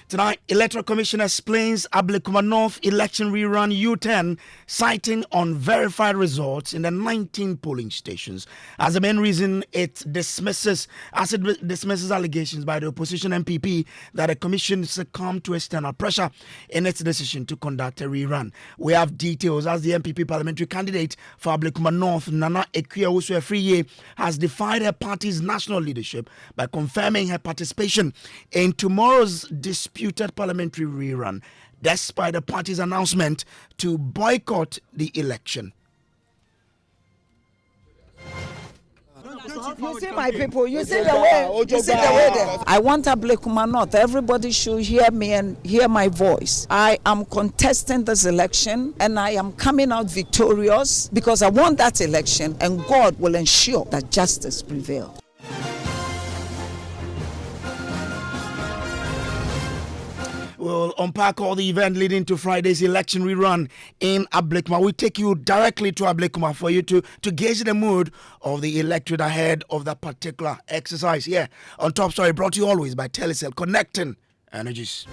Tonight, Electoral Commission explains Ablekuma North election rerun U10, citing unverified results in the 19 polling stations as the main reason it dismisses allegations by the opposition MPP that the commission succumbed to external pressure in its decision to conduct a rerun. We have details as the MPP parliamentary candidate for Ablekuma North, Nana Ekuya-Osu-Afriye, has defied her party's national leadership by confirming her participation in tomorrow's disputed parliamentary rerun, despite the party's announcement to boycott the election. You see, my people, you see the way there. I want Ablekuma North. Everybody should hear me and hear my voice. I am contesting this election and I am coming out victorious because I won that election and God will ensure that justice prevails. We'll unpack all the event leading to Friday's election rerun in Ablekuma. We take you directly to Ablekuma for you to gauge the mood of the electorate ahead of that particular exercise. Here on Top Story, brought to you always by Telecel, connecting energies.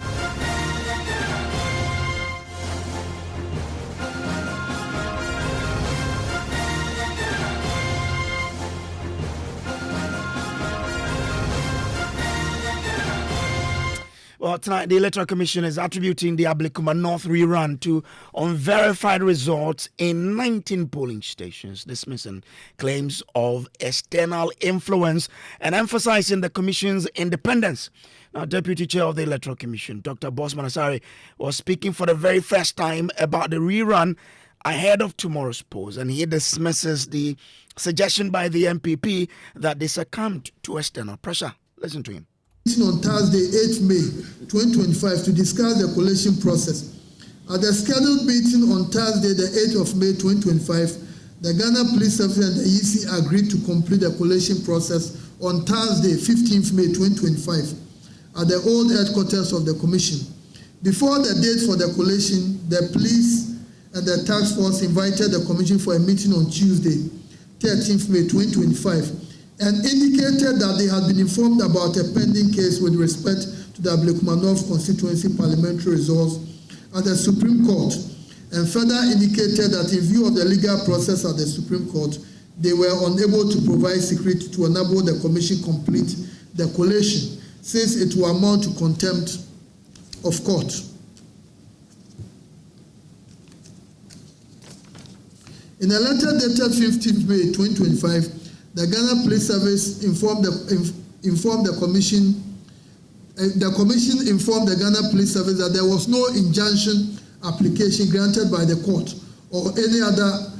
Well, tonight, the Electoral Commission is attributing the Ablekuma North rerun to unverified results in 19 polling stations, dismissing claims of external influence and emphasizing the Commission's independence. Now, Deputy Chair of the Electoral Commission, Dr. Bosman Asare, was speaking for the very first time about the rerun ahead of tomorrow's polls, and he dismisses the suggestion by the MPP that they succumbed to external pressure. Listen to him. On Thursday, 8th May 2025, to discuss the collation process. At the scheduled meeting on Thursday, the 8th of May 2025, the Ghana Police Service and the EC agreed to complete the collation process on Thursday, 15th May 2025, at the old headquarters of the Commission. Before the date for the collation, the police and the task force invited the Commission for a meeting on Tuesday, 13th May 2025, and indicated that they had been informed about a pending case with respect to the Ablekuma North constituency parliamentary results at the Supreme Court, and further indicated that in view of the legal process at the Supreme Court, they were unable to provide security to enable the Commission complete the collation, since it will amount to contempt of court. In a letter dated 15th May 2025, the Ghana Police Service informed the Commission. The Commission informed the Ghana Police Service that there was no injunction application granted by the court or any other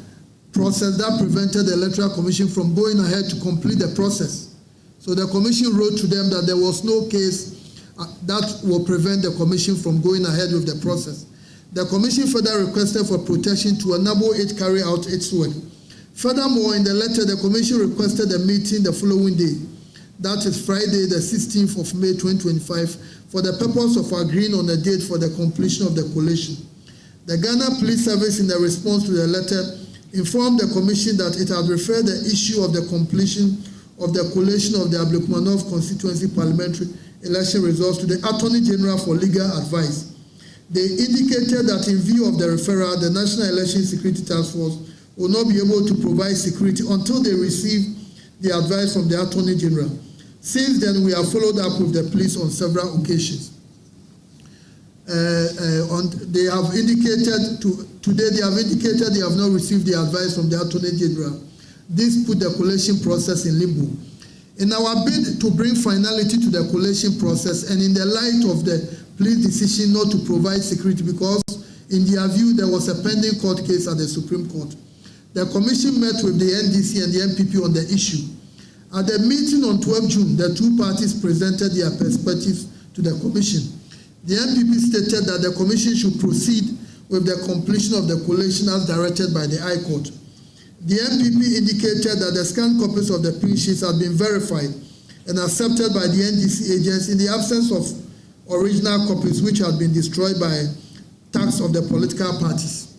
process that prevented the Electoral Commission from going ahead to complete the process. So the Commission wrote to them that there was no case that will prevent the Commission from going ahead with the process. The Commission further requested for protection to enable it carry out its work. Furthermore, in the letter, the Commission requested a meeting the following day, that is Friday, the 16th of May 2025, for the purpose of agreeing on a date for the completion of the collation. The Ghana Police Service, in the response to the letter, informed the Commission that it had referred the issue of the completion of the collation of the Ablekuma North constituency parliamentary election results to the Attorney General for legal advice. They indicated that in view of the referral, the National Election Security Task Force will not be able to provide security until they receive the advice from the Attorney General. Since then, we have followed up with the police on several occasions. They have indicated today they have indicated they have not received the advice from the Attorney General. This put the collation process in limbo. In our bid to bring finality to the collation process, and in the light of the police decision not to provide security because, in their view, there was a pending court case at the Supreme Court, the Commission met with the NDC and the MPP on the issue. At the meeting on 12 June, the two parties presented their perspectives to the Commission. The MPP stated that the Commission should proceed with the completion of the collation as directed by the High Court. The MPP indicated that the scanned copies of the pin sheets had been verified and accepted by the NDC agents in the absence of original copies which had been destroyed by tax of the political parties.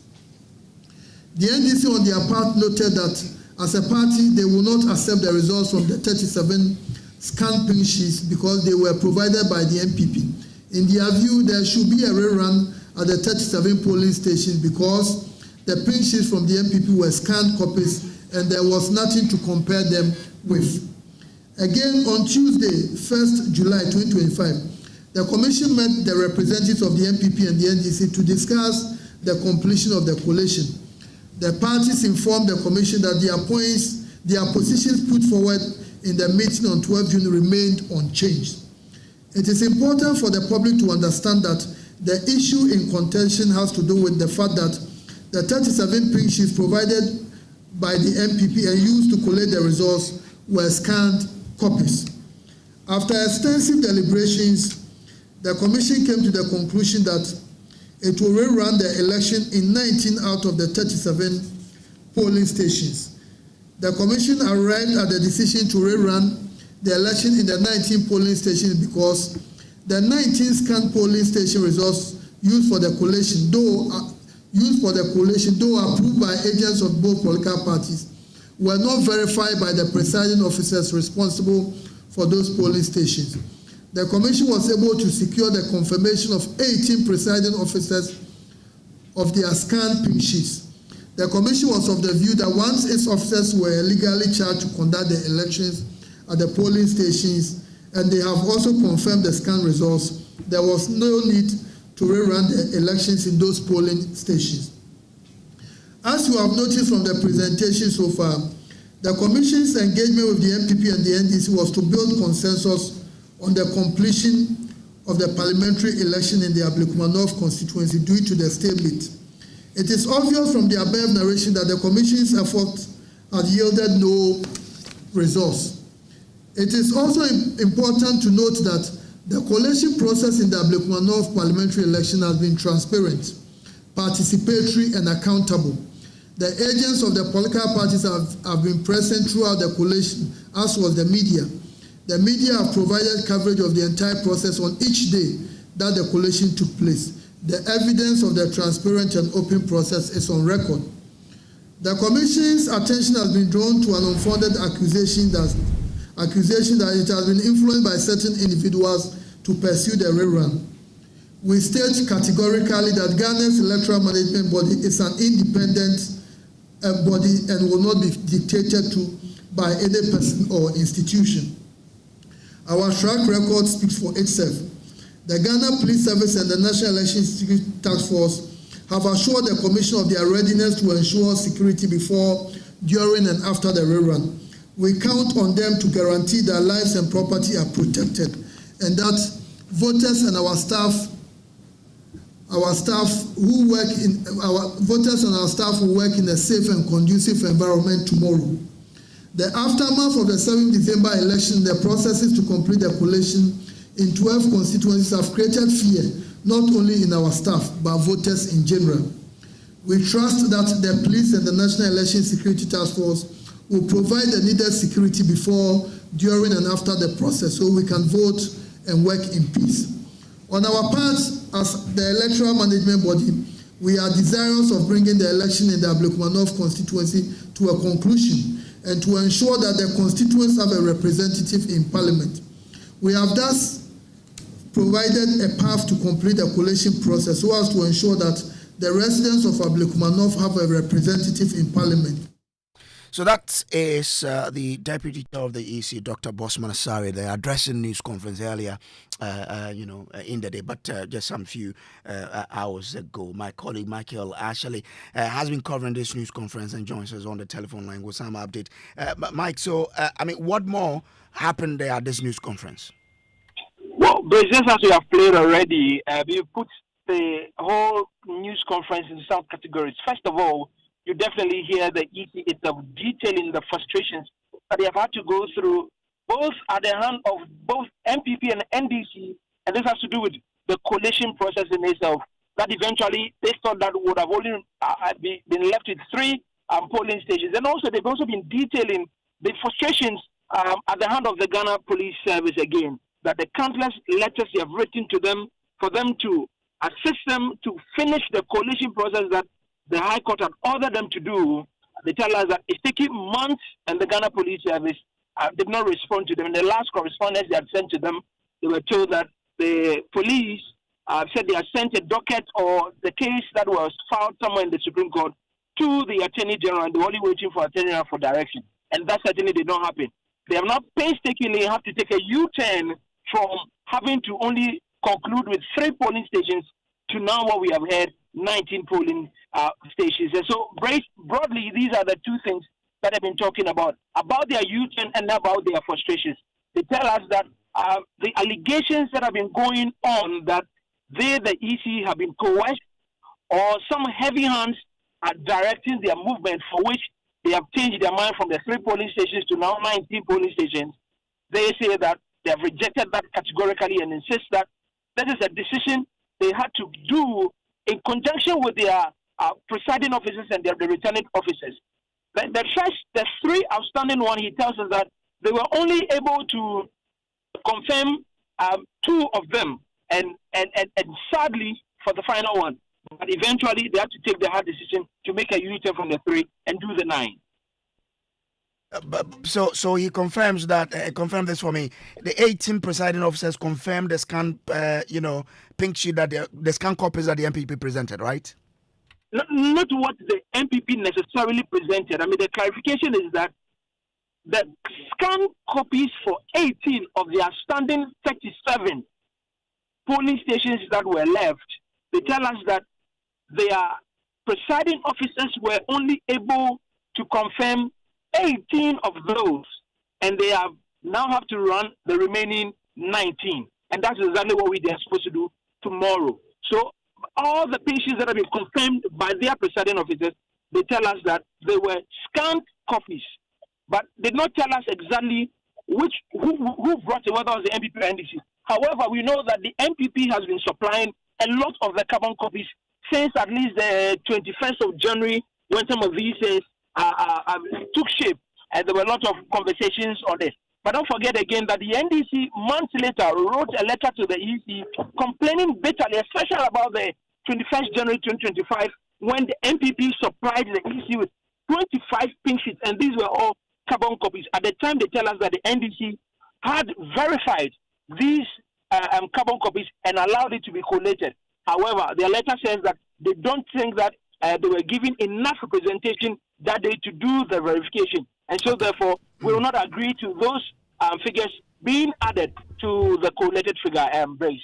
The NDC on their part noted that as a party, they will not accept the results from the 37 scanned pin sheets because they were provided by the MPP In their view, there should be a rerun at the 37 polling stations because the pink sheets from the MPP were scanned copies and there was nothing to compare them with. Again, on Tuesday, 1st July 2025, the Commission met the representatives of the MPP and the NDC to discuss the completion of the collation. The parties informed the Commission that their positions put forward in the meeting on 12 June remained unchanged. It is important for the public to understand that the issue in contention has to do with the fact that the 37 pink sheets provided by the MPP and used to collate the results were scanned copies. After extensive deliberations, the Commission came to the conclusion that it will rerun the election in 19 out of the 37 polling stations. The Commission arrived at the decision to rerun the election in the 19 polling stations because the 19 scanned polling station results used for the collation, though approved by agents of both political parties, were not verified by the presiding officers responsible for those polling stations. The Commission was able to secure the confirmation of 18 presiding officers of their scanned pink sheets. The Commission was of the view that once its officers were legally charged to conduct the elections at the polling stations, and they have also confirmed the scan results, there was no need to rerun the elections in those polling stations. As you have noticed from the presentation so far, the Commission's engagement with the MPP and the NDC was to build consensus on the completion of the parliamentary election in the Ablekuma North constituency due to the stalemate. It is obvious from the above narration that the Commission's efforts had yielded no results. It is also important to note that the collation process in the Ablekuma North parliamentary election has been transparent, participatory, and accountable. The agents of the political parties have been present throughout the collation, as was the media. The media have provided coverage of the entire process on each day that the collation took place. The evidence of the transparent and open process is on record. The Commission's attention has been drawn to an unfounded accusation that it has been influenced by certain individuals to pursue the rerun. We state categorically that Ghana's electoral management body is an independent body and will not be dictated to by any person or institution. Our track record speaks for itself. The Ghana Police Service and the National Election Security Task Force have assured the Commission of their readiness to ensure security before, during, and after the rerun. We count on them to guarantee that lives and property are protected and that voters and our staff will work in a safe and conducive environment tomorrow. The aftermath of the 7th December election, the processes to complete the collation in 12 constituencies have created fear, not only in our staff, but voters in general. We trust that the police and the National Election Security Task Force will provide the needed security before, during, and after the process so we can vote and work in peace. On our part, as the electoral management body, we are desirous of bringing the election in the Ablekuma North constituency to a conclusion and to ensure that the constituents have a representative in Parliament. We have thus provided a path to complete the collation process so as to ensure that the residents of Ablekuma North have a representative in Parliament. So that is the Deputy Chair of the EC, Dr. Bosman Asare, there addressing news conference earlier, in the day, but just some few hours ago. My colleague Michael Ashley has been covering this news conference and joins us on the telephone line with some update. Mike, so what more happened there at this news conference? Well, just as we have played already, we put the whole news conference in some categories. First of all, you definitely hear the EC of detailing the frustrations that they have had to go through, both at the hand of both MPP and NDC, and this has to do with the collation process in itself, that eventually they thought that would have only been left with 3 polling stations. And also, they've also been detailing the frustrations at the hand of the Ghana Police Service again, that the countless letters they have written to them for them to assist them to finish the collation process that the High Court had ordered them to do. They tell us that it's taking months, and the Ghana Police Service did not respond to them. In the last correspondence they had sent to them, they were told that the police said they have sent a docket or the case that was filed somewhere in the Supreme Court to the Attorney General, and they're only waiting for Attorney General for direction. And that certainly did not happen. They have not painstakingly have to take a U-turn from having to only conclude with 3 polling stations to now what we have heard, 19 polling stations. And so, broadly, these are the two things that I've been talking about their U-turn and about their frustrations. They tell us that the allegations that have been going on that they, the EC, have been coerced or some heavy hands are directing their movement for which they have changed their mind from the 3 polling stations to now 19 polling stations. They say that they have rejected that categorically and insist that that is a decision they had to do in conjunction with their presiding officers and the returning officers. The 3 outstanding one, he tells us that they were only able to confirm 2 of them, and sadly for the final one. But eventually, they had to take the hard decision to make a U-turn from the 3 and do the 9. So he confirms that. Confirm this for me. The 18 presiding officers confirmed the scan, pink sheet that the scan copies that the MPP presented, right? Not what the MPP necessarily presented. I mean, the clarification is that the scan copies for 18 of the outstanding 37 polling stations that were left, they tell us that their presiding officers were only able to confirm 18 of those, and they now have to run the remaining 19. And that's exactly what we are supposed to do tomorrow. So all the patients that have been confirmed by their presiding officers, they tell us that they were scanned copies, but they did not tell us exactly who brought it, whether it was the MPP or NDC. However, we know that the MPP has been supplying a lot of the carbon copies since at least the 21st of January, when some of these took shape, and there were a lot of conversations on this. But don't forget again that the NDC months later wrote a letter to the EC complaining bitterly, especially about the 21st January 2025, when the MPP supplied the EC with 25 pink sheets, and these were all carbon copies. At the time, they tell us that the NDC had verified these carbon copies and allowed it to be collated. However, their letter says that they don't think that they were given enough representation that day to do the verification. And so, therefore, we will not agree to those figures being added to the collated figure base.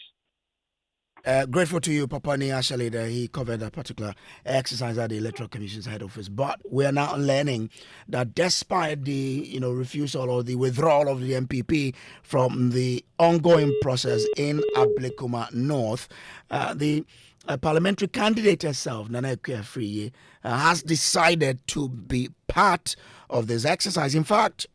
Grateful to you, Papa Niashali, that he covered that particular exercise at the Electoral Commission's head office. But we are now learning that despite the refusal or the withdrawal of the MPP from the ongoing process in Ablekuma North, the parliamentary candidate herself, Nana Ekuafriye, has decided to be part of this exercise. In fact,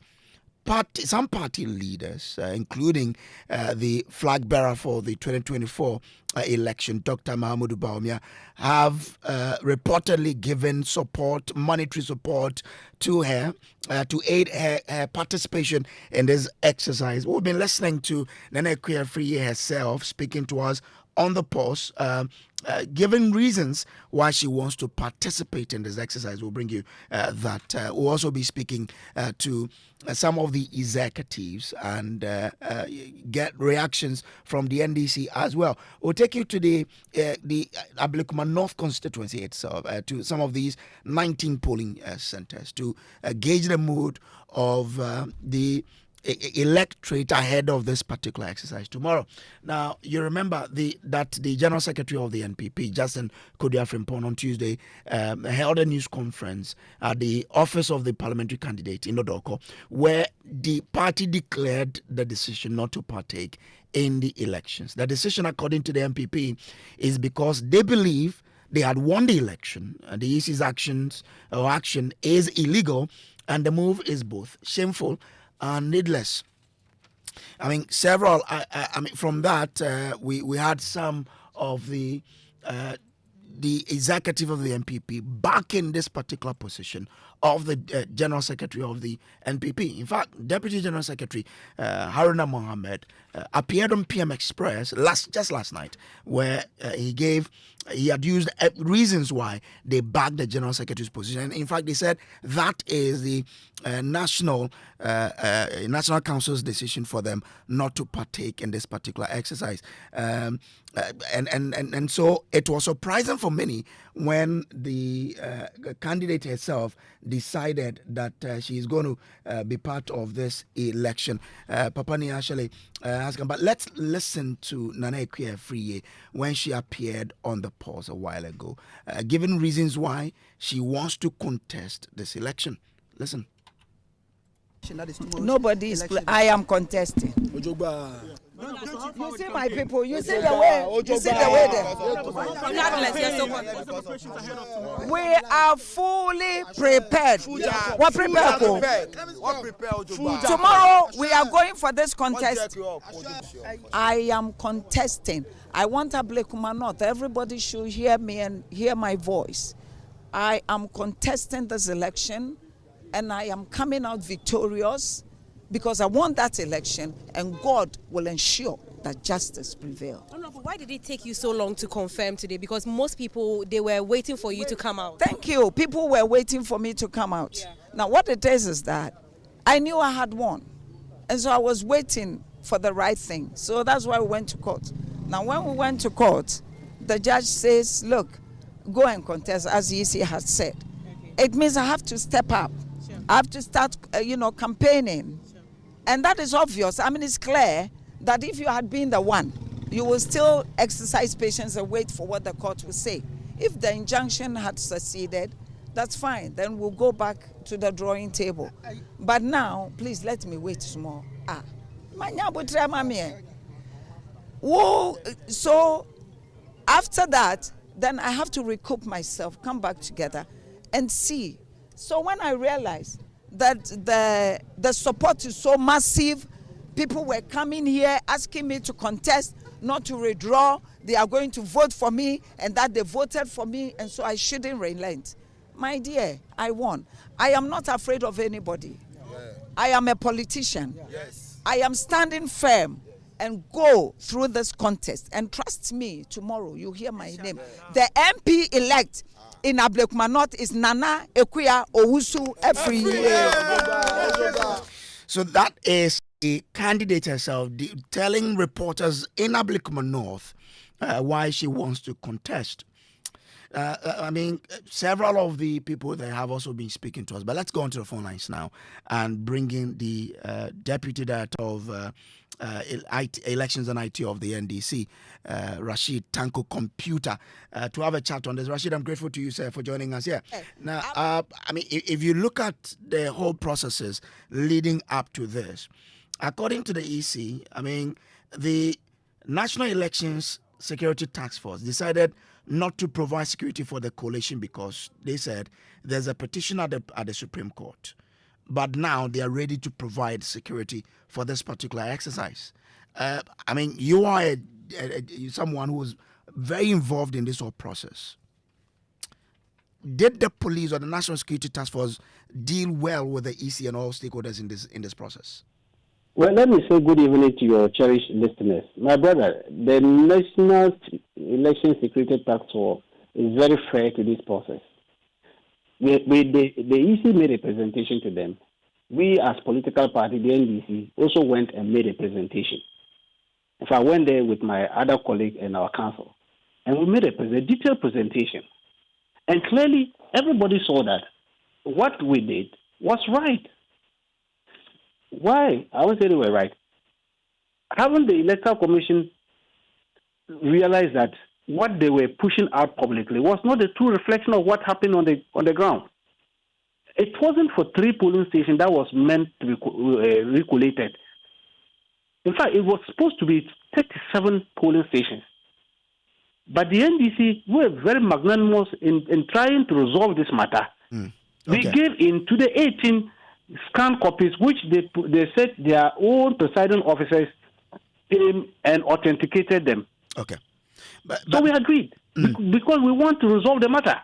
some party leaders, including the flag bearer for the 2024 election, Dr. Mahamudu Bawumia, have reportedly given support, monetary support to her to aid her participation in this exercise. We've been listening to Nana Ekuafriye herself speaking to us on the post, giving reasons why she wants to participate in this exercise. We'll bring you that. We'll also be speaking to some of the executives and get reactions from the NDC as well. We'll take you to the Ablekuma North constituency itself, to some of these 19 polling centers to gauge the mood of the electorate ahead of this particular exercise tomorrow. Now, you remember that the General Secretary of the NPP, Justin Kojo, on Tuesday, held a news conference at the office of the parliamentary candidate in Odoko, where the party declared the decision not to partake in the elections. The decision, according to the NPP, is because they believe they had won the election, and the EC's action is illegal, and the move is both shameful and needless. I mean, several. From that, we had some of the executive of the NPP backing this particular position of the General Secretary of the NPP. In fact, Deputy General Secretary Haruna Mohammed appeared on PM Express just last night, where he gave he had used reasons why they backed the General Secretary's position. And in fact, they said that is the National Council's decision for them not to partake in this particular exercise. And so it was surprising for many when the candidate herself decided that she is going to be part of this election. Papani actually asked him, but let's listen to Nana Ekuye-Afriye when she appeared on the pause a while ago, giving reasons why she wants to contest this election. Listen. Nobody is. I am contesting. You see my people. You see the way. You see the way. We are fully prepared. What prepared for? Tomorrow we are going for this contest. I am contesting. I want Ablekuma North. Everybody should hear me and hear my voice. I am contesting this election. And I am coming out victorious because I won that election, and God will ensure that justice prevails. Oh, no, but why did it take you so long to confirm today? Because most people, they were waiting for you to come out. Thank you. People were waiting for me to come out. Yeah. Now, what it is that I knew I had won. And so I was waiting for the right thing. So that's why we went to court. Now, when we went to court, the judge says, look, go and contest, as Gyasi has said. Okay. It means I have to step up. I have to start, campaigning. Sure. And that is obvious. I mean, it's clear that if you had been the one, you will still exercise patience and wait for what the court will say. If the injunction had succeeded, that's fine. Then we'll go back to the drawing table. But now, please let me wait small. So after that, then I have to recoup myself, come back together and see. So when I realized that the support is so massive, people were coming here asking me to contest, not to withdraw. They are going to vote for me, and that they voted for me, and so I shouldn't relent. My dear, I won. I am not afraid of anybody. Yeah. I am a politician. Yes. I am standing firm and go through this contest. And trust me, tomorrow you hear my name. The MP elect in Ablekuma North is Nana Ekuye Owusu every year. So that is the candidate herself telling reporters in Ablekuma North why she wants to contest. I mean, several of the people that have also been speaking to us, but let's go on to the phone lines now and bring in the Deputy Director of Elections and IT of the NDC, Rashid Tanko Computer, to have a chat on this. Rashid, I'm grateful to you, sir, for joining us here. Now, I mean, if you look at the whole processes leading up to this, according to the EC, I mean, the National Elections Security Task Force decided not to provide security for the collation because they said there's a petition at the Supreme Court. But now they are ready to provide security for this particular exercise. I mean, you are someone who is very involved in this whole process. Did the police or the National Security Task Force deal well with the EC and all stakeholders in this process? Well, let me say good evening to your cherished listeners. My brother, the National Election Security Task Force is very fair to this process. The EC made a presentation to them. We, as political party, the NDC, also went and made a presentation. If I went there with my other colleague and our council, and we made a detailed presentation. And clearly, everybody saw that what we did was right. Why? I would say they were right. Haven't the Electoral Commission realized that what they were pushing out publicly was not a true reflection of what happened on the ground? It wasn't for 3 polling stations that was meant to be recollated. In fact, it was supposed to be 37 polling stations. But the NDC were very magnanimous in trying to resolve this matter. Okay. We gave in to the 18 scanned copies, which they said their own presiding officers came and authenticated them. Okay. So we agreed because we want to resolve the matter.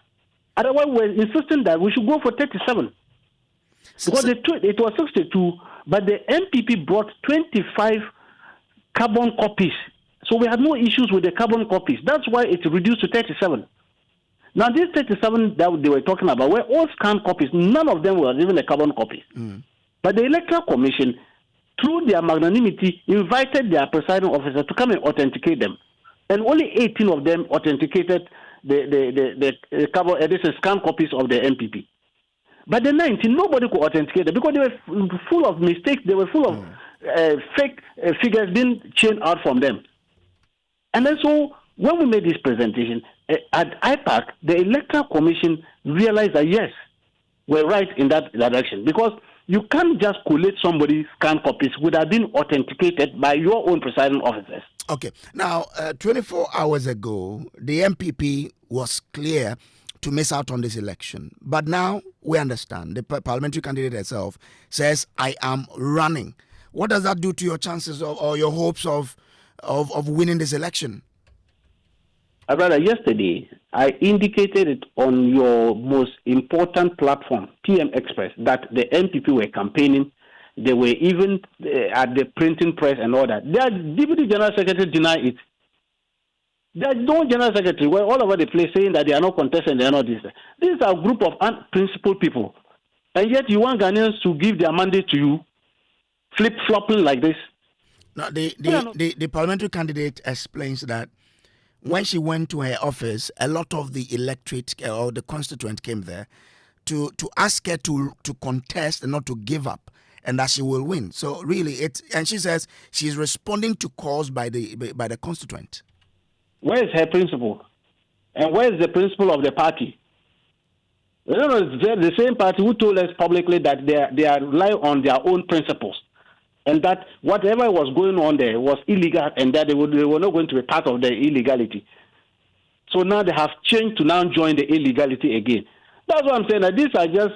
Otherwise, we're insisting that we should go for 37. Because it was 62, but the MPP brought 25 carbon copies So we had no issues with the carbon copies. That's why it's reduced to 37. Now, these 37 that they were talking about were all scanned copies. None of them were even a carbon copy. But the Electoral Commission, through their magnanimity, invited their presiding officer to come and authenticate them. And only 18 of them authenticated the carbon edition scanned copies of the MPP. But the 19, nobody could authenticate them because they were full of mistakes. They were full of fake figures being changed out from them. And then so when we made this presentation at IPAC, the Electoral Commission realized that yes, we're right in that direction because you can't just collate somebody's scanned copies without being authenticated by your own presiding officers. Okay. Now, 24 hours ago, the MPP was clear to miss out on this election. But now we understand the parliamentary candidate herself says, I am running. What does that do to your chances or your hopes of winning this election? Brother, yesterday, I indicated it on your most important platform, PM Express, that the MPP were campaigning. They were even at the printing press and all that. Their Deputy General Secretary denied it. There's no General Secretary. We're all over the place saying that they are not contesting, they are not this. These are a group of unprincipled people. And yet you want Ghanaians to give their mandate to you, flip-flopping like this. Now, the parliamentary candidate explains that when she went to her office, a lot of the electorate or the constituent came there to ask her to contest and not to give up, and that she will win. So really, and she says she's responding to calls by the constituent. Where is her principle? And where is the principle of the party? You know, it's the same party who told us publicly that they are relying on their own principles, and that whatever was going on there was illegal, and that they were not going to be part of the illegality. So now they have changed to now join the illegality again. That's what I'm saying. That these are just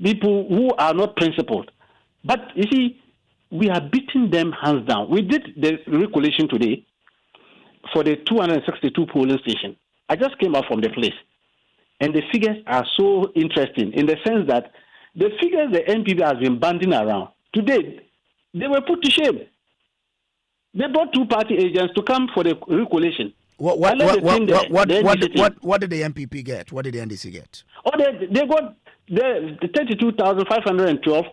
people who are not principled. But you see, we are beating them hands down. We did the recollation today for the 262 polling station. I just came out from the place, and the figures are so interesting in the sense that the figures the NPP has been banding around today, they were put to shame. They brought two-party agents to come for the recollation. What did the MPP get? What did the NDC get? Oh, they got the 32,512,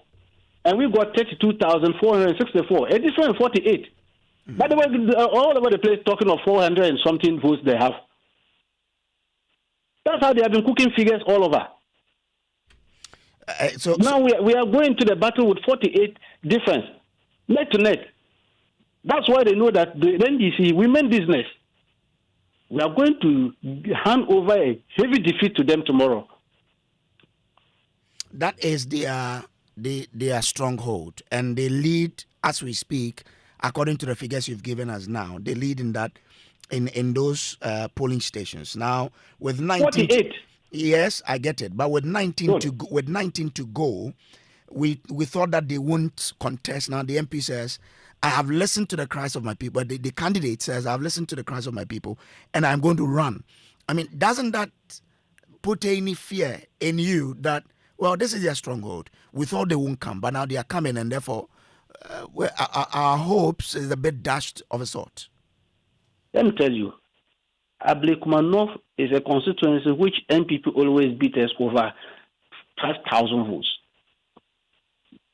and we got 32,464. A difference of 48. By the way, all over the place talking of 400 and something votes they have. That's how they have been cooking figures all over. So now we are going to the battle with 48 difference, net to net. That's why they know that the NDC, we mean business. We are going to hand over a heavy defeat to them tomorrow. That is their stronghold, and they lead as we speak. According to the figures you've given us now, they lead in that in those polling stations. Now with 19, 48. Yes, I get it. But with 19 to go, we thought that they won't contest. Now the MP says, I have listened to the cries of my people. The candidate says, I've listened to the cries of my people, and I'm going to run. I mean, doesn't that put any fear in you that, well, this is their stronghold? We thought they won't come, but now they are coming, and therefore our hopes is a bit dashed of a sort. Let me tell you, Ablekuma North is a constituency which MPP always beat us over 5,000 votes.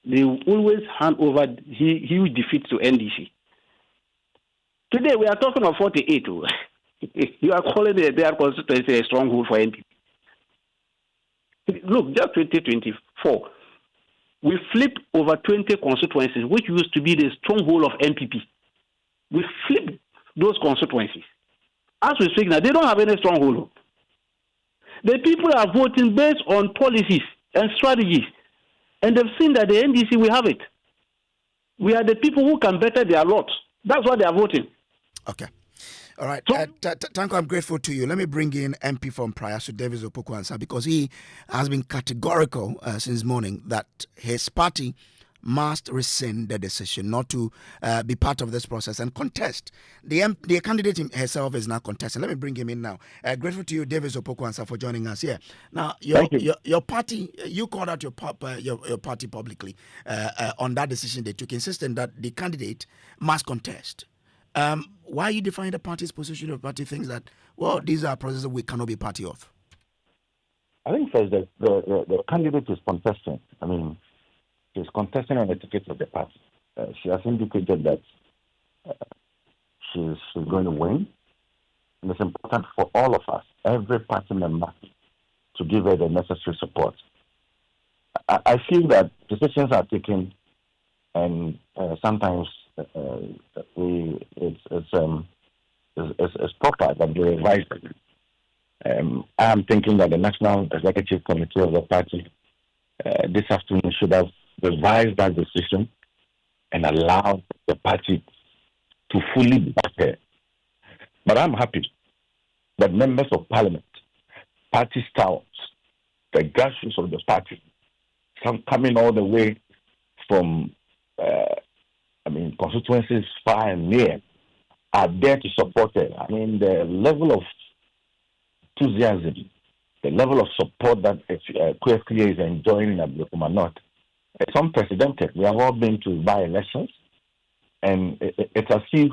They always hand over huge defeats to NDC. Today we are talking of 48. You are calling their constituency a stronghold for NPP. Look, just 2024, we flipped over 20 constituencies, which used to be the stronghold of NPP. We flipped those constituencies. As we speak now, they don't have any stronghold. The people are voting based on policies and strategies, and they've seen that the NDC, we have it. We are the people who can better their lot. That's why they are voting. Okay. All right. Tanko, I'm grateful to you. Let me bring in MP from Prayasu, Davis Opoku-Ansah, because he has been categorical since morning that his party must rescind the decision not to be part of this process and contest. The candidate herself is now contesting. Let me bring him in now. Grateful to you, Davis Opoku-Ansah, for joining us here. Now, your party, you called out your party publicly on that decision they took, insisting that the candidate must contest. Why are you defining the party's position? The party thinks that, well, these are processes we cannot be party of. I think first the candidate is contesting. I mean, she's contesting on the ticket of the party. She has indicated that she's going to win. And it's important for all of us, every party member, to give her the necessary support. I feel that decisions are taken, and sometimes it's proper that they revise it. I'm thinking that the National Executive Committee of the party this afternoon should have revised that decision and allowed the party to fully back her. But I'm happy that members of parliament, party scouts, the grassroots of the party, some coming all the way from, constituencies far and near, are there to support her. I mean, the level of enthusiasm, the level of support that QFPA is enjoying in Ablekuma North, it's unprecedented. We have all been to by-elections, and it's as if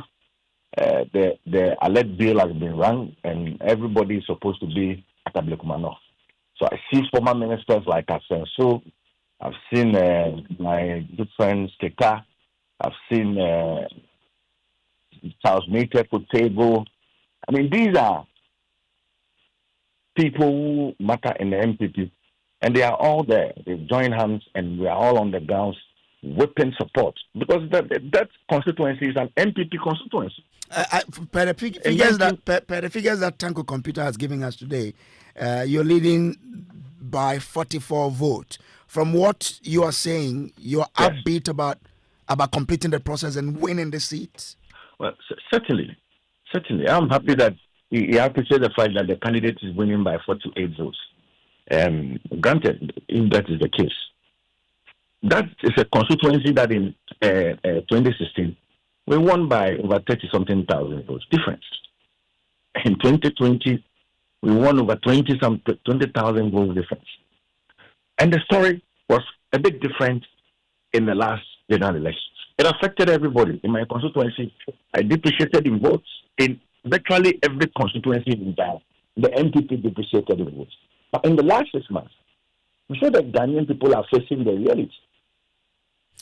the alert bill has been run, and everybody is supposed to be at Ablekuma North. So I see former ministers like Asenso. I've seen my good friend Keka. I've seen Charles Mate Kutego. I mean, these are people who matter in the MPP, and they are all there. They've joined hands, and we are all on the grounds whipping support, because that constituency is an MPP constituency. Per the figures that Tanko Computer has given us today, you're leading by 44 votes. From what you are saying, you're upbeat about completing the process and winning the seat. Well, certainly. I'm happy that he appreciates the fact that the candidate is winning by 48 votes. Granted, if that is the case, that is a constituency that in 2016 we won by over 30-something thousand votes difference. In 2020, we won over 20,000 votes difference. And the story was a bit different in the last general elections. It affected everybody. In my constituency, I depreciated in votes. In virtually every constituency in Ghana, the MPP depreciated in votes. But in the last 6 months, we saw that Ghanaian people are facing the reality.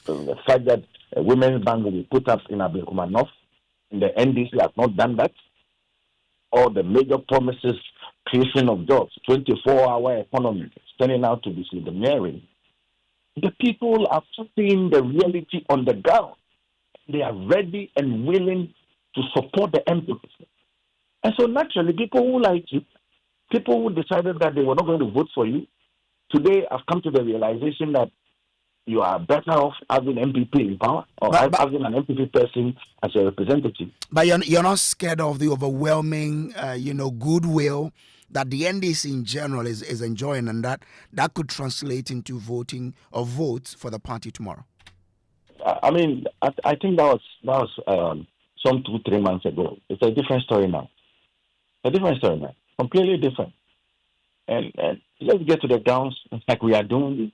So the fact that a women's bank will be put up in Ablekuma North, and the NDC has not done that, or the major promises, creation of jobs, 24-hour economy, turning out to be sleeping. The people are seeing the reality on the ground. They are ready and willing to support the MPP. And so naturally, people who like you, people who decided that they were not going to vote for you, today have come to the realization that you are better off having MPP in power or having an MPP person as a representative. But you're not scared of the overwhelming, goodwill that the NDC in general is enjoying, and that could translate into voting or votes for the party tomorrow? I mean, I think that was some 2-3 months ago. It's a different story now. Completely different. And let's get to the grounds like we are doing.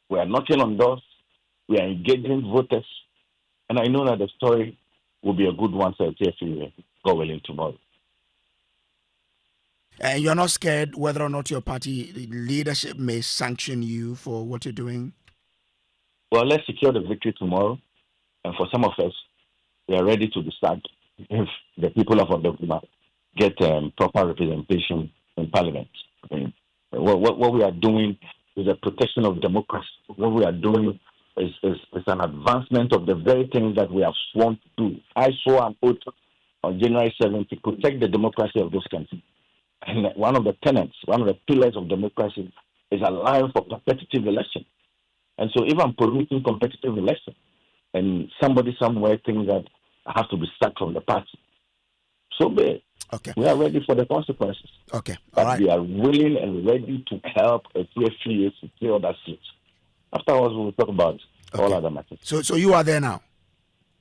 We are knocking on doors. We are engaging voters. And I know that the story will be a good one for TFU, God willing, tomorrow. And you're not scared whether or not your party leadership may sanction you for what you're doing? Well, let's secure the victory tomorrow. And for some of us, we are ready to start if the people of Ablekuma get proper representation in Parliament. I mean, what we are doing is a protection of democracy. What we are doing is an advancement of the very things that we have sworn to do. I swore an oath on January 7th to protect the democracy of this country. And one of the tenets, one of the pillars of democracy is allowing for competitive election. And so if I'm promoting competitive election and somebody somewhere thinks that I have to be sacked from the party, so be it. Okay. We are ready for the consequences. Okay. But all right. we are willing and ready to help a TFU secure that seat. Afterwards, we'll talk about all other matters. So you are there now?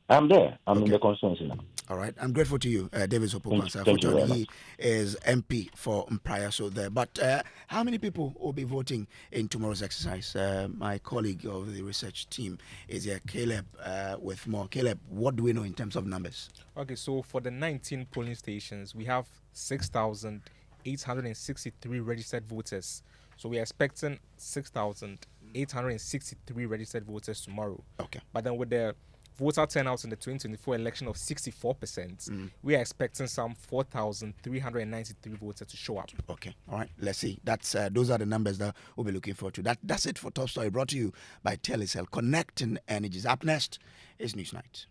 I'm there. I'm in the constituency now. All right. I'm grateful to you, David Sopokansa. Fortunately, he is MP for Mpraya, so there. But how many people will be voting in tomorrow's exercise? My colleague of the research team is here, Caleb, with more. Caleb, what do we know in terms of numbers? Okay, so for the 19 polling stations, we have 6,863 registered voters. So we are expecting 6,863 registered voters tomorrow. Okay. But then with the voter turnout in the 2024 election of 64%, we are expecting some 4,393 voters to show up. Okay, all right. Let's see. That's those are the numbers that we'll be looking forward to. That's it for Top Story, brought to you by Telecel, connecting energies. Up next is Newsnight.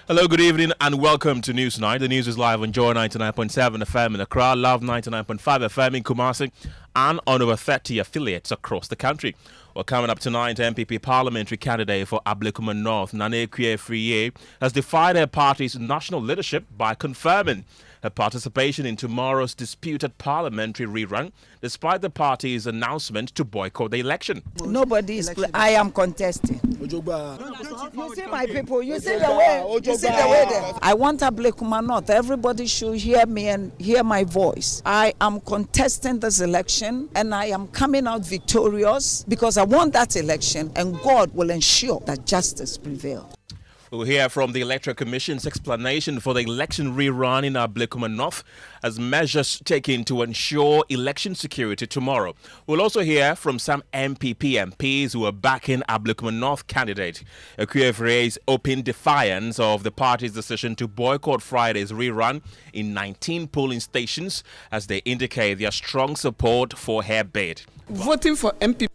Hello, good evening, and welcome to Newsnight. The news is live on Joy 99.7 FM in Accra, Love 99.5 FM in Kumasi, and on over 30 affiliates across the country. Well, coming up tonight, MPP Parliamentary candidate for Ablekuma North, Nane Friye, has defied her party's national leadership by confirming her participation in tomorrow's disputed parliamentary rerun, despite the party's announcement to boycott the election. Nobody is. I am contesting. You see my people. You see the way. You see the way there. I want Ablekuma North. Everybody should hear me and hear my voice. I am contesting this election, and I am coming out victorious because I won that election, and God will ensure that justice prevails. We'll hear from the Electoral Commission's explanation for the election rerun in Ablekuma North as measures taken to ensure election security tomorrow. We'll also hear from some MPP MPs who are backing Ablekuma North candidate. Friye's open defiance of the party's decision to boycott Friday's rerun in 19 polling stations as they indicate their strong support for her bid. Voting for MPP.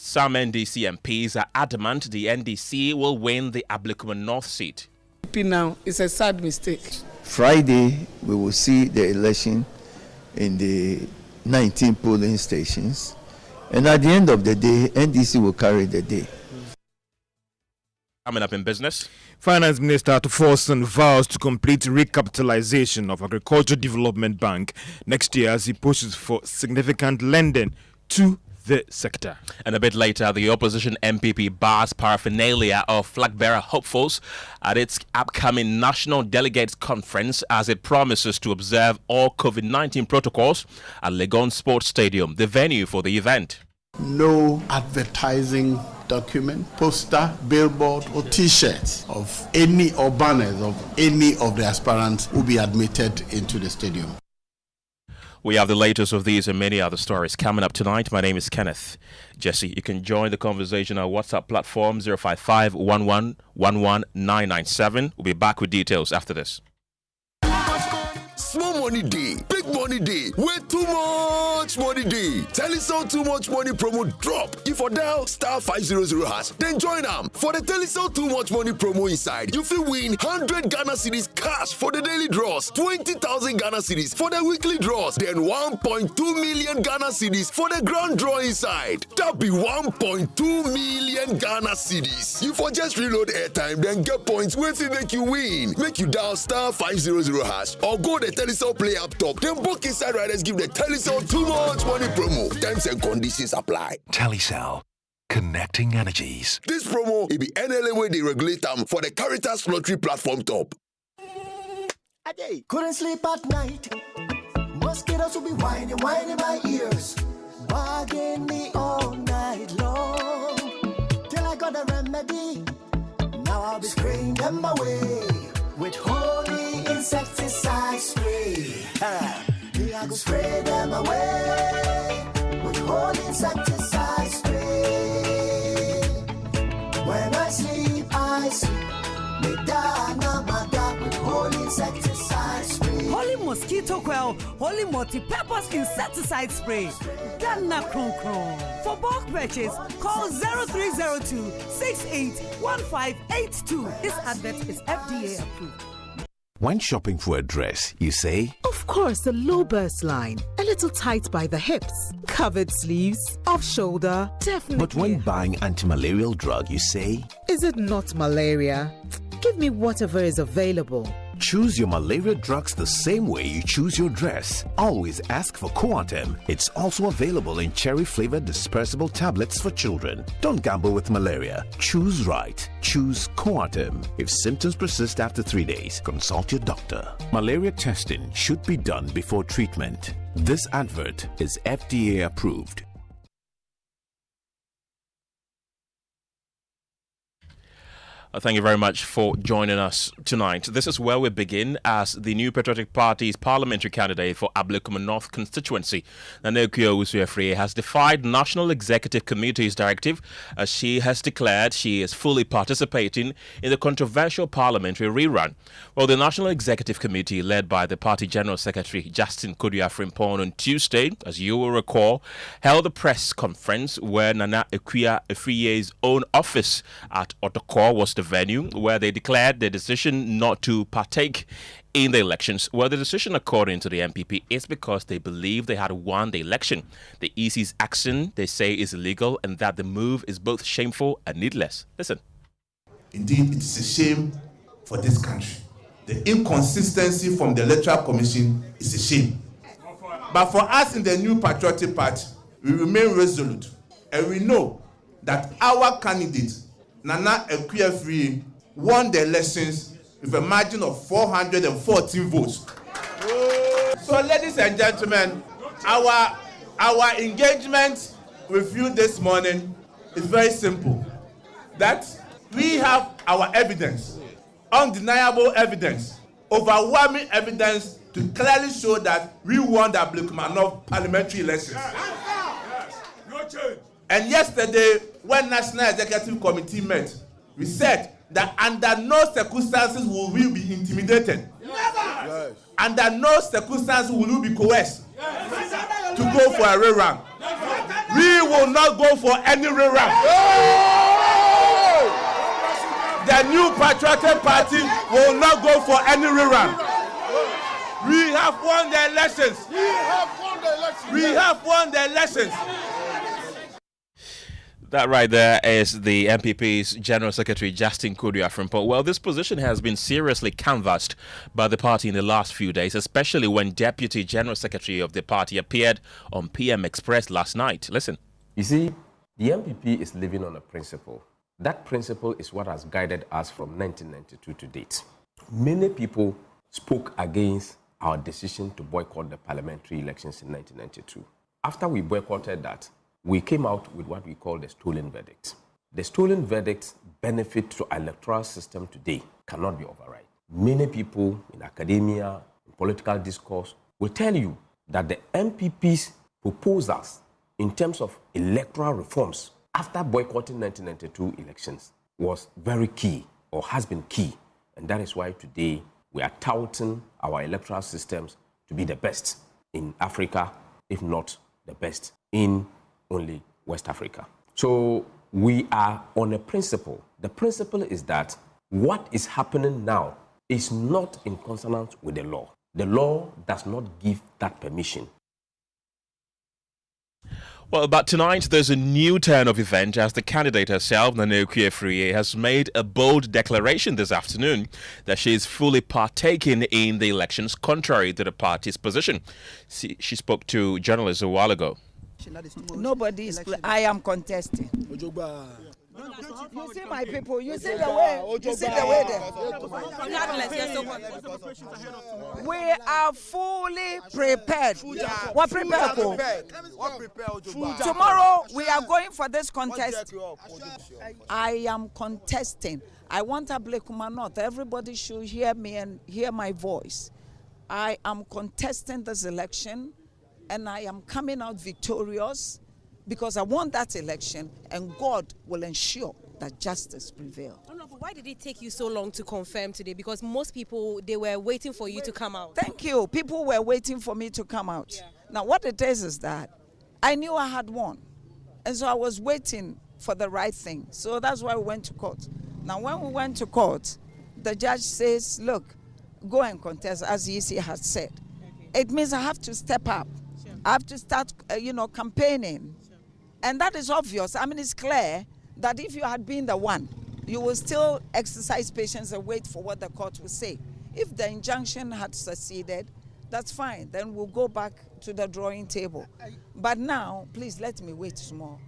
Some NDC MPs are adamant the NDC will win the Ablekuma North seat. Now it's a sad mistake. Friday, we will see the election in the 19 polling stations. And at the end of the day, NDC will carry the day. Coming up in business. Finance Minister Forson vows to complete recapitalization of Agriculture Development Bank next year as he pushes for significant lending to the sector. And a bit later, the opposition MPP bars paraphernalia of flag bearer hopefuls at its upcoming National Delegates Conference as it promises to observe all COVID-19 protocols at Legon Sports Stadium, the venue for the event. No advertising document, poster, billboard or t-shirts of any or banners of any of the aspirants will be admitted into the stadium. We have the latest of these and many other stories coming up tonight. My name is Kenneth. Gyasi, you can join the conversation on our WhatsApp platform 055 11 997. We'll be back with details after this. Small money day, big money day, way too much money day. Telecel too much money promo drop. If for dial *500#, then join them for the Telecel too much money promo inside. You feel win 100 Ghana cedis cash for the daily draws, 20,000 Ghana cedis for the weekly draws, then 1.2 million Ghana cedis for the grand draw inside. That be 1.2 million Ghana cedis. You for just reload airtime, then get points with it make you win. Make you dial *500# or go the Telecel Play app top. Then book inside riders give the Telecel too much money promo. Terms and conditions apply. Telecel, connecting energies. This promo will be NLA where they regulate them for the Caritas Lottery platform top. Couldn't sleep at night. Mosquitoes will be whining my ears, bugging me all night long. Till I got a remedy. Now I'll be spraying them away with holy insecticide spray. Me I go spray them away with holy insecticide spray. When I sleep, me dana mada with holy insecticide spray. Holy mosquito coil, holy multi-purpose insecticide spray. Dana kron kron. For bulk purchase, call 0302 681582. This advert is FDA approved. When shopping for a dress, you say, Of course, the low burst line. A little tight by the hips. Covered sleeves. Off shoulder. Definitely. But when buying anti-malarial drug, you say, Is it not malaria? Give me whatever is available. Choose your malaria drugs the same way you choose your dress. Always ask for Coartem. It's also available in cherry-flavored dispersible tablets for children. Don't gamble with malaria. Choose right. Choose Coartem. If symptoms persist after 3 days, consult your doctor. Malaria testing should be done before treatment. This advert is FDA approved. Thank you very much for joining us tonight. This is where we begin as the New Patriotic Party's parliamentary candidate for Ablekuma North constituency, Nanekio Usuefree, has defied National Executive Committee's directive as she has declared she is fully participating in the controversial parliamentary rerun. Well, the National Executive Committee, led by the party General Secretary Justin Kojo on Tuesday, as you will recall, held a press conference where Nana Ekua-Efree's own office at Otokor was the venue, where they declared their decision not to partake in the elections. Well, the decision, according to the MPP, is because they believe they had won the election. The EC's action, they say, is illegal and that the move is both shameful and needless. Listen. Indeed, it is a shame for this country. The inconsistency from the Electoral Commission is a shame. But for us in the New Patriotic Party, we remain resolute, and we know that our candidate, Nana Ekua-Efree, won the elections with a margin of 414 votes. So, ladies and gentlemen, our engagement with you this morning is very simple. That we have our evidence, undeniable evidence, overwhelming evidence to clearly show that we won the Ablekuma North parliamentary elections. No change. And yesterday, when National Executive Committee met, we said that under no circumstances will we be intimidated. Yes. Under no circumstances will we be coerced to go for a rerun. We will not go for any rerun. The New Patriotic Party will not go for any rerun. We have won the elections. We have won the elections. That right there is the MPP's General Secretary Justin Kojo. Well, this position has been seriously canvassed by the party in the last few days, especially when Deputy General Secretary of the party appeared on PM Express last night. Listen. You see, the MPP is living on a principle. That principle is what has guided us from 1992 to date. Many people spoke against our decision to boycott the parliamentary elections in 1992. After we boycotted that, we came out with what we call the stolen verdict. The stolen verdict benefit to our electoral system today cannot be overridden. Many people in academia, in political discourse, will tell you that the MPP's proposals in terms of electoral reforms after boycotting 1992 elections was very key or has been key. And that is why today we are touting our electoral systems to be the best in Africa, if not the best in only West Africa. So we are on a principle. The principle is that what is happening now is not in consonance with the law. The law does not give that permission. Well, but tonight there's a new turn of event as the candidate herself, Nana Ekua-Efree, has made a bold declaration this afternoon that she is fully partaking in the elections, contrary to the party's position. She spoke to journalists a while ago. Nobody is. I am contesting. You see my people. You see the way. You see the way there. We are fully prepared. What prepared for? Tomorrow we are going for this contest. I am contesting. I want Ablekuma North. Everybody should hear me and hear my voice. I am contesting this election. And I am coming out victorious because I won that election and God will ensure that justice prevails. No, but why did it take you so long to confirm today? Because most people, they were waiting for you to come out. Thank you. People were waiting for me to come out. Yeah. Now, what it is that I knew I had won. And so I was waiting for the right thing. So that's why we went to court. Now, when we went to court, the judge says, look, go and contest, as Gyasi has said, it means I have to step up. I have to start, campaigning. And that is obvious. I mean, it's clear that if you had been the one, you will still exercise patience and wait for what the court will say. If the injunction had succeeded, that's fine. Then we'll go back to the drawing table. But now, please let me wait small.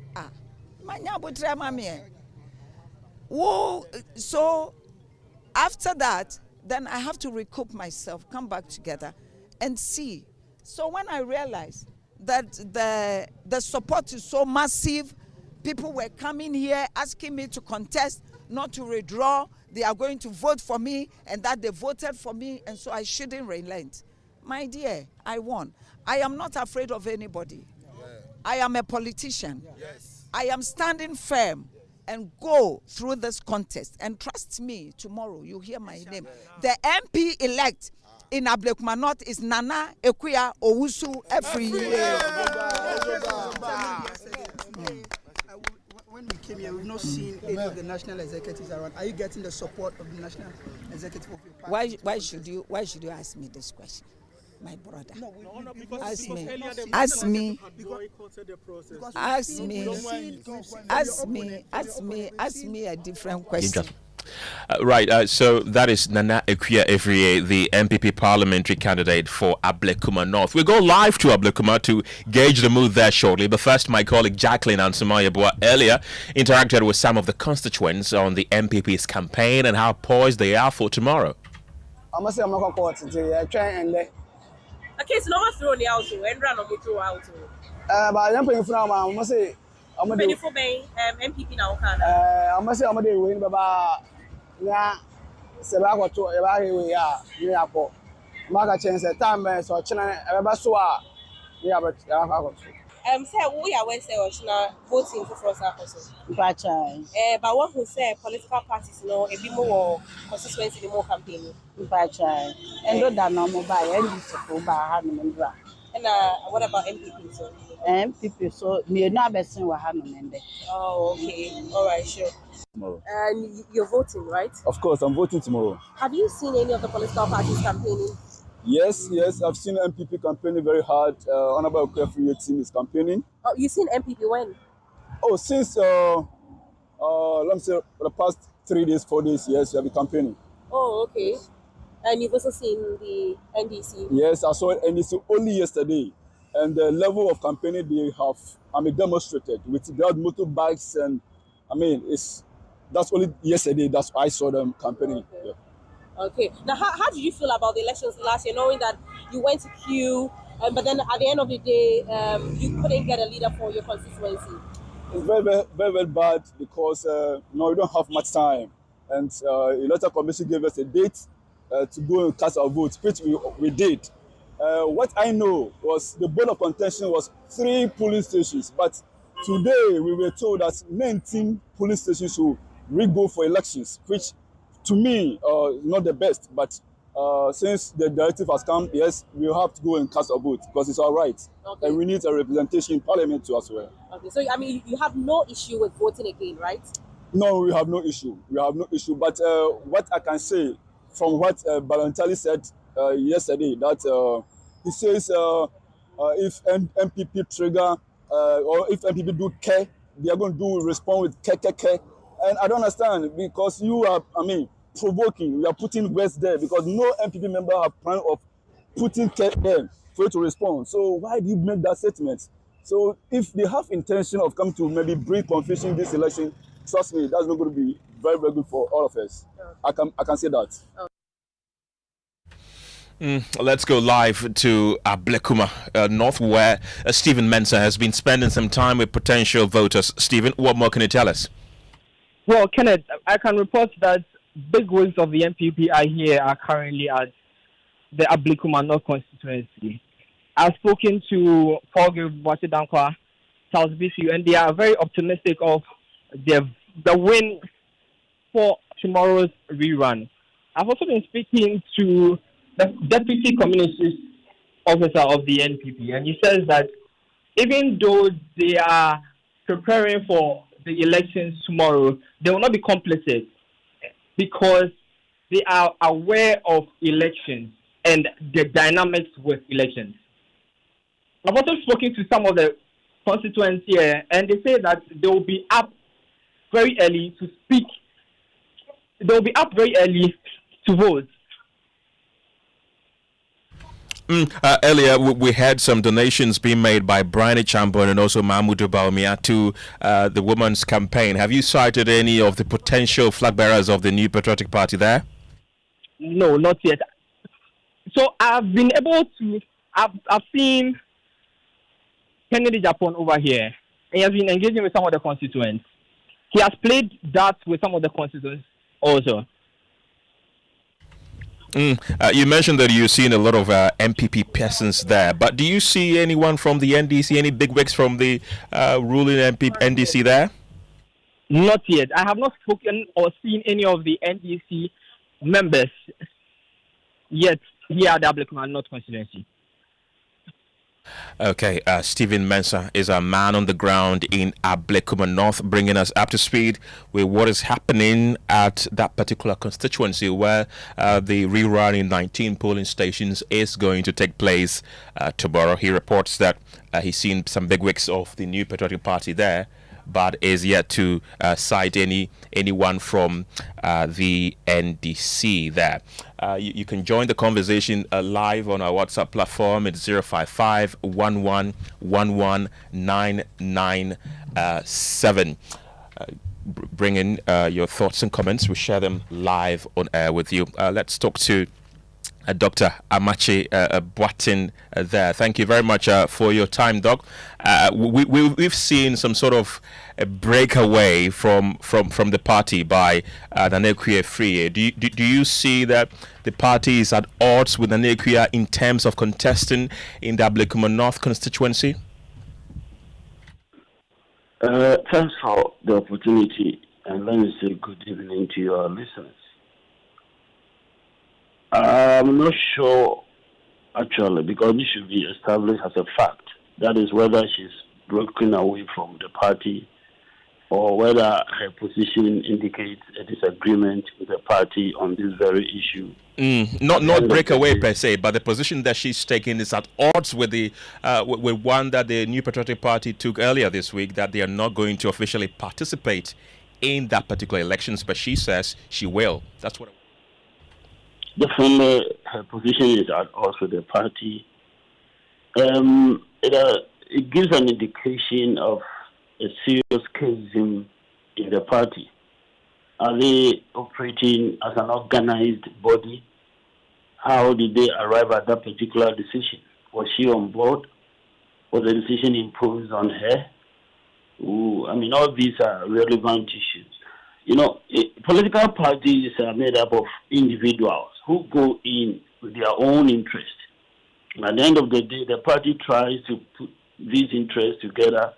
So after that, then I have to recoup myself, come back together and see. So when I realized that the support is so massive, people were coming here asking me to contest, not to withdraw. They are going to vote for me, and that they voted for me, and so I shouldn't relent. My dear, I won. I am not afraid of anybody. I am a politician. I am standing firm and go through this contest. And trust me, tomorrow you hear my name. The MP elect in Ablekuma North is Nana Ekuya Owusu every year. When we came here, we've not seen any of the national executives around. Are you getting the support of the national executive of your party? Why should you ask me this question, my brother? Ask me a different question. Right, so that is Nana Ekuya Efriye, the MPP parliamentary candidate for Ablekuma North. We'll go live to Ablekuma to gauge the mood there shortly. But first, my colleague Jacqueline Ansumayabua earlier interacted with some of the constituents on the MPP's campaign and how poised they are for tomorrow. Okay, so no one's throwing the out and run on the throw out. But I'm paying for now, I must say. I'm going for MPP now. I must say, I'm going to Baba. Yeah, Sebago to a we are near Port. Maga change the time, so China, Abasua. Yeah, but say we are Wednesday or voting for Frost. But one who say political parties know a bit more consistency in more campaigning. And not normal by any by Hanumendra. And what about MPP? So MPP, so near Nabesin were Hanumende. Oh, okay. All right, sure. Tomorrow. And you're voting, right? Of course, I'm voting tomorrow. Have you seen any of the political parties campaigning? Yes, I've seen MPP campaigning very hard. Honorable Okwefriye team is campaigning. Oh, you've seen MPP when? Oh, since let me say for the past 3 days, 4 days, yes, we have been campaigning. Oh, okay. And you've also seen the NDC? Yes, I saw NDC only yesterday. And the level of campaigning they have, demonstrated with their motorbikes and, that's only yesterday. That's why I saw them campaigning. Okay. Yeah. Okay. Now, how did you feel about the elections last year, knowing that you went to queue, but then at the end of the day, you couldn't get a leader for your constituency? It's very, very, very, very bad because we don't have much time, and the electoral commission gave us a date to go and cast our votes, which we did. What I know was the board of contention was 3 polling stations, but today we were told that 19 polling stations will re-go for elections, which to me not the best, but since the directive has come, yes, we have to go and cast our vote because it's our right. Okay. And we need a representation in Parliament too as well. Okay, so you have no issue with voting again, right? No, we have no issue. But what I can say from what Parliamentary said yesterday, that he says if MPP trigger or if MPP do care, they are going to respond with care. And I don't understand because you are, provoking. You are putting words there because no MPP member have plan of putting care there for you to respond. So why do you make that statement? So if they have intention of coming to maybe bring confusion in this election, trust me, that's not going to be very, very good for all of us. Okay. I can say that. Let's go live to Ablekuma North, where Stephen Mensah has been spending some time with potential voters. Stephen, what more can you tell us? Well, Kenneth, I can report that big wigs of the MPP are currently at the Ablekuma North constituency. I've spoken to Paul Dankwa, South BCU, and they are very optimistic of the win for tomorrow's rerun. I've also been speaking to the deputy communications officer of the NPP, and he says that even though they are preparing for the elections tomorrow, they will not be complicit because they are aware of elections and the dynamics with elections. I've also spoken to some of the constituents here, and they say that they will be up very early to speak. They will be up very early to vote. Earlier, we had some donations being made by Brian Champon and also Mahmoud Baumia to the women's campaign. Have you cited any of the potential flag bearers of the New Patriotic Party there? No, not yet. So I've been able to. I've seen Kenneth Japan over here. He has been engaging with some of the constituents. He has played that with some of the constituents also. You mentioned that you've seen a lot of MPP persons there, but do you see anyone from the NDC, any bigwigs from the ruling NDC there? Not yet. I have not spoken or seen any of the NDC members yet here at the Ablekuma North constituency. Okay, Stephen Mensah is a man on the ground in Ablekuma North, bringing us up to speed with what is happening at that particular constituency where the rerun in 19 polling stations is going to take place tomorrow. He reports that he's seen some bigwigs of the New Patriotic Party there, but is yet to cite anyone from the NDC there. You can join the conversation live on our WhatsApp platform. It's 055-11-11-997. Bring in your thoughts and comments. We share them live on air with you. Let's talk to Dr. Amache Boatin there. Thank you very much for your time, Doc. We've seen some sort of a breakaway from the party by Nanekuye Free. Do you see that the party is at odds with Nanekuye in terms of contesting in the Ablekuma North constituency? Thanks for the opportunity, and let me say good evening to your listeners. I'm not sure, actually, because this should be established as a fact. That is whether she's broken away from the party or whether her position indicates a disagreement with the party on this very issue. Not breakaway per se, but the position that she's taking is at odds with the with one that the New Patriotic Party took earlier this week, that they are not going to officially participate in that particular elections, but she says she will. That's what. Definitely, her position is at odds with the party. It gives an indication of a serious schism in the party. Are they operating as an organized body? How did they arrive at that particular decision? Was she on board? Was the decision imposed on her? All these are relevant issues. Political parties are made up of individuals who go in with their own interest. And at the end of the day, the party tries to put these interests together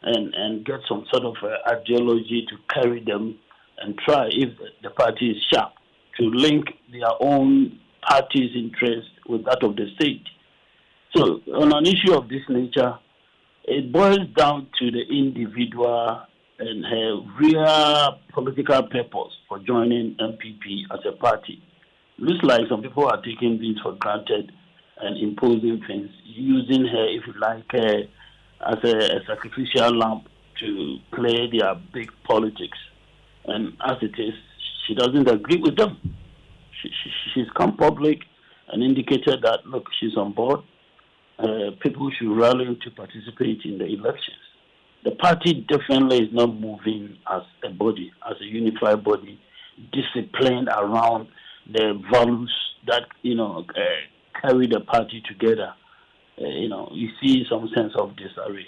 and get some sort of ideology to carry them and try, if the party is sharp, to link their own party's interest with that of the state. So on an issue of this nature, it boils down to the individual and her real political purpose for joining MPP as a party. Looks like some people are taking this for granted and imposing things, using her, if you like, as a sacrificial lamb to play their big politics. And as it is, she doesn't agree with them. She's come public and indicated that, look, she's on board. People should rally to participate in the elections. The party definitely is not moving as a body, as a unified body, disciplined around the values that, carry the party together. You see some sense of disarray.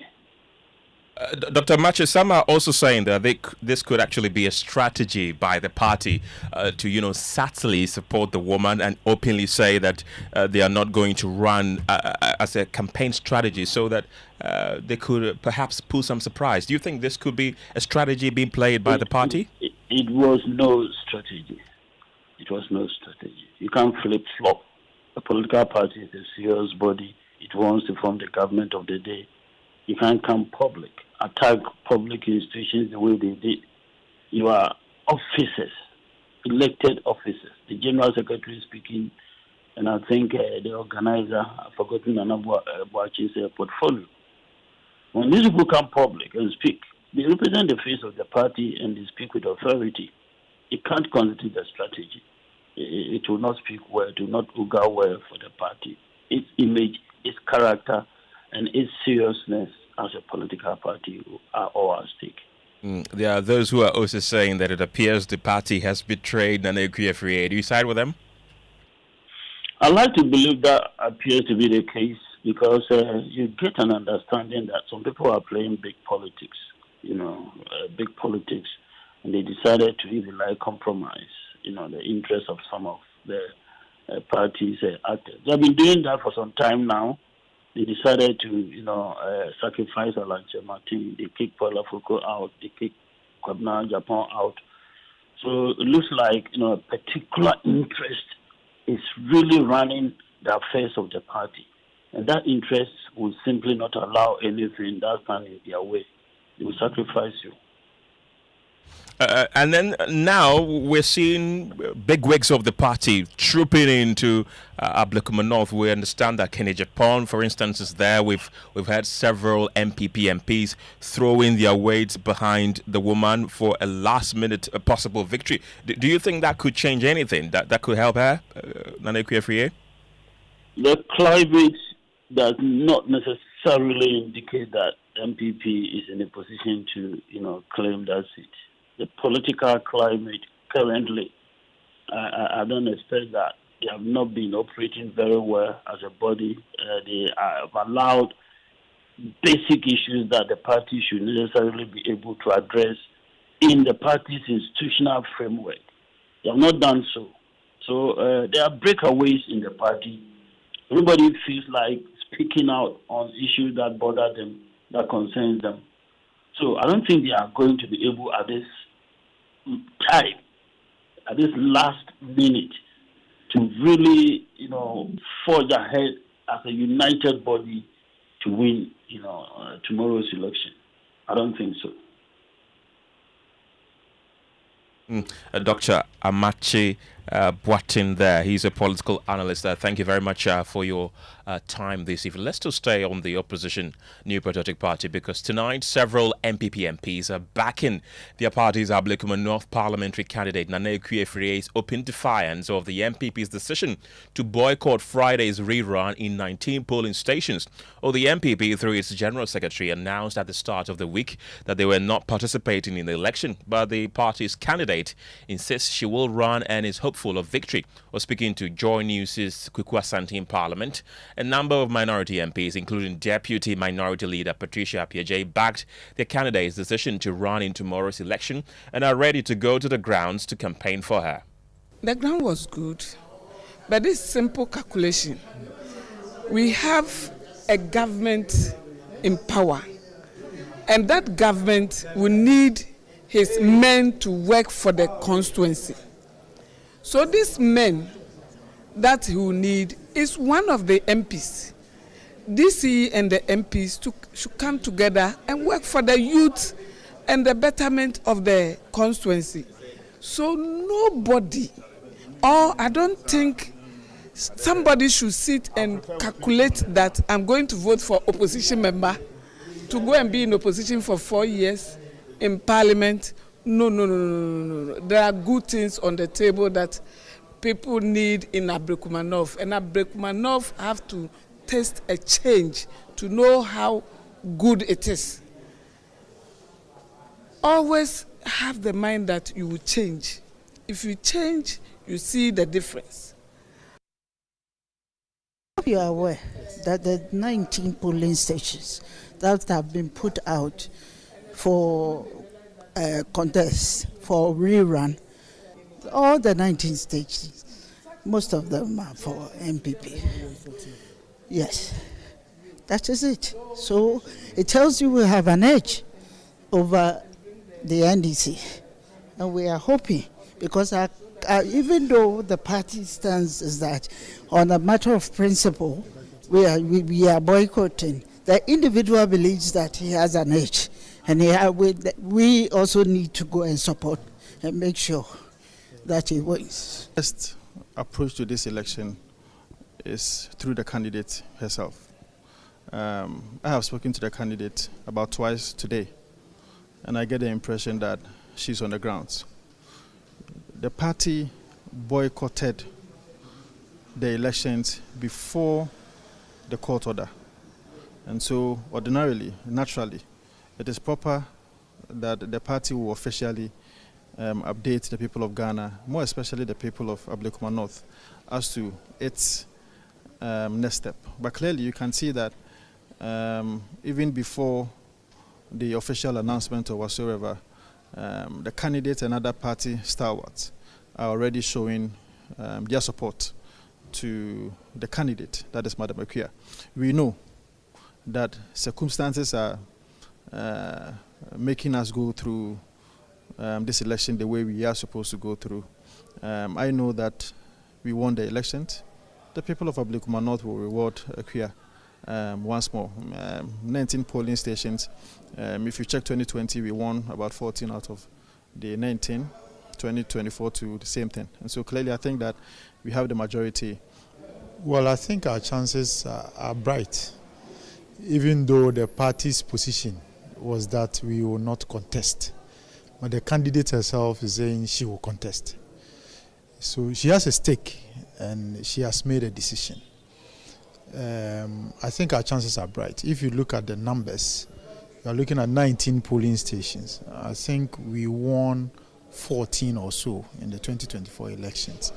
Dr. Mache, some are also saying that this could actually be a strategy by the party to, subtly support the woman and openly say that they are not going to run as a campaign strategy, so that they could perhaps pull some surprise. Do you think this could be a strategy being played by the party? It was no strategy. It was no strategy. You can't flip-flop. A political party is a serious body. It wants to form the government of the day. You can't come public, attack public institutions the way they did. You are officers, elected officers, the General Secretary speaking, and I think the organizer, I've forgotten Boachi's portfolio. When these people come public and speak, they represent the face of the party and they speak with authority. It can't constitute a strategy. It will not speak well, it will not augur well for the party. Its image, its character, and its seriousness as a political party are all at stake. There are those who are also saying that it appears the party has betrayed Nana Akua-Addo. Do you side with them? I like to believe that appears to be the case because you get an understanding that some people are playing big politics, big politics, and they decided to even compromise, the interests of some of the parties actors. They've been doing that for some time now. They decided to, sacrifice Alanche Martin. They kicked Paula Foucault out. They kicked Kwabena Japan out. So it looks like, a particular interest is really running the affairs of the party. And that interest will simply not allow anything that stands in their way. They will sacrifice you. And then now we're seeing big wigs of the party trooping into Ablekuma North. We understand that Kenneth Japan, for instance, is there. We've had several MPP MPs throwing their weight behind the woman for a last-minute possible victory. Do you think that could change anything? That could help her, Nana Akua-Addo? The climate does not necessarily indicate that MPP is in a position to, claim that seat. The political climate currently, I don't expect that. They have not been operating very well as a body. They have allowed basic issues that the party should necessarily be able to address in the party's institutional framework. They have not done so. So there are breakaways in the party. Everybody feels like speaking out on issues that bother them, that concerns them. So I don't think they are going to be able at this time, at this last minute, to really, forge ahead as a united body to win, tomorrow's election. I don't think so. Dr. Amachi Boatin there. He's a political analyst. Thank you very much for your time this evening. Let's still stay on the opposition New Patriotic Party because tonight several MPP MPs are backing their party's Ablekuma North Parliamentary candidate Nana Akua-Addo's open defiance of the MPP's decision to boycott Friday's rerun in 19 polling stations. The MPP, through its General Secretary, announced at the start of the week that they were not participating in the election, but the party's candidate insists she will run and is hopeful of victory. Speaking to Joy News' Kweku Asante in Parliament, a number of minority MPs, including Deputy Minority Leader Patricia Appiagyei, backed their candidate's decision to run in tomorrow's election and are ready to go to the grounds to campaign for her. The ground was good, but this simple calculation. We have a government in power, and that government will need his men to work for the constituency. So these men that he will need is one of the MPs. DC and the MPs should come together and work for the youth and the betterment of the constituency. So nobody, or I don't think somebody should sit and calculate that I'm going to vote for opposition member to go and be in opposition for 4 years in Parliament. No. There are good things on the table that people need in Ablekuma North, and Ablekuma North have to taste a change to know how good it is. Always have the mind that you will change. If you change, you see the difference. You are aware that the 19 polling stations that have been put out for contest for rerun, all the 19 stations, most of them are for MPP. Yes, that is it. So it tells you we have an edge over the NDC, and we are hoping, because even though the party stance is that on a matter of principle we are boycotting, the individual believes that he has an edge. And we also need to go and support and make sure that he wins. Best approach to this election is through the candidate herself. I have spoken to the candidate about twice today, and I get the impression that she's on the grounds. The party boycotted the elections before the court order. And so ordinarily, naturally, it is proper that the party will officially update the people of Ghana, more especially the people of Ablekuma North, as to its next step. But clearly you can see that even before the official announcement or whatsoever, the candidates and other party stalwarts are already showing their support to the candidate, that is Madam Akia. We know that circumstances are making us go through this election the way we are supposed to go through. I know that we won the elections. The people of Ablekuma North will reward Akia once more. 19 polling stations. If you check 2020, we won about 14 out of the 19. 2024 to the same thing. And so clearly I think that we have the majority. Well, I think our chances are bright, even though the party's position was that we will not contest. But the candidate herself is saying she will contest. So she has a stake and she has made a decision. I think our chances are bright. If you look at the numbers, you are looking at 19 polling stations. I think we won 14 or so in the 2024 elections.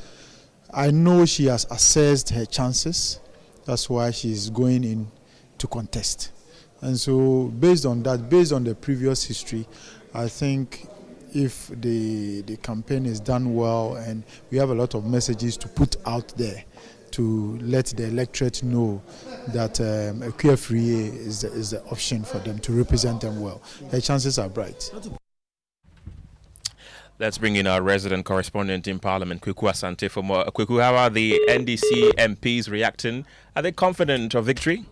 I know she has assessed her chances. That's why she's going in to contest. And so based on that, based on the previous history, I think if the campaign is done well and we have a lot of messages to put out there to let the electorate know that a queer free is the option for them to represent them well, her chances are bright. Let's bring in our resident correspondent in Parliament, Kweku Asante, for more. Kweku, how are the NDC MPs reacting? Are they confident of victory?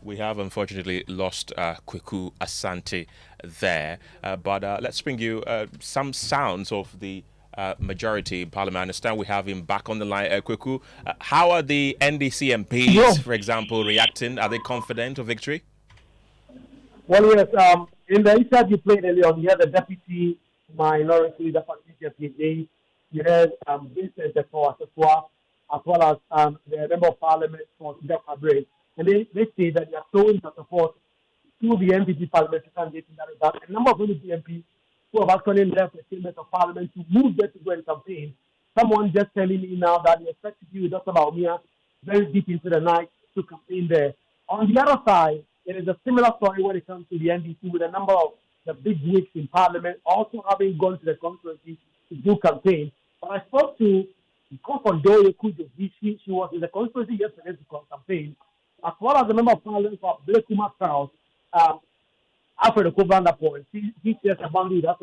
We have unfortunately lost Kweku Asante there, but let's bring you some sounds of the majority in Parliament. I understand we have him back on the line. Kweku, how are the NDC MPs, for example, reacting? Are they confident of victory? Well, yes, in the insert you played earlier on, you had the deputy minority leader for CPA, you had Vincent for Asafua, as well as the member of parliament for Defabre. And they say that they are showing their support to the MPP parliamentary candidate in that regard. A number of MPs who have actually left the chambers of parliament to move there to go and campaign. Someone just telling me now that they expect to be with Dr. Baumia very deep into the night to campaign there. On the other side, there is a similar story when it comes to the NDC, with a number of the big wigs in parliament also having gone to the constituency to do campaign. But I spoke to Kojo, she was in the constituency yesterday to campaign, as well as the member of parliament for Ablekuma South, Alfred Okobanda. He says about that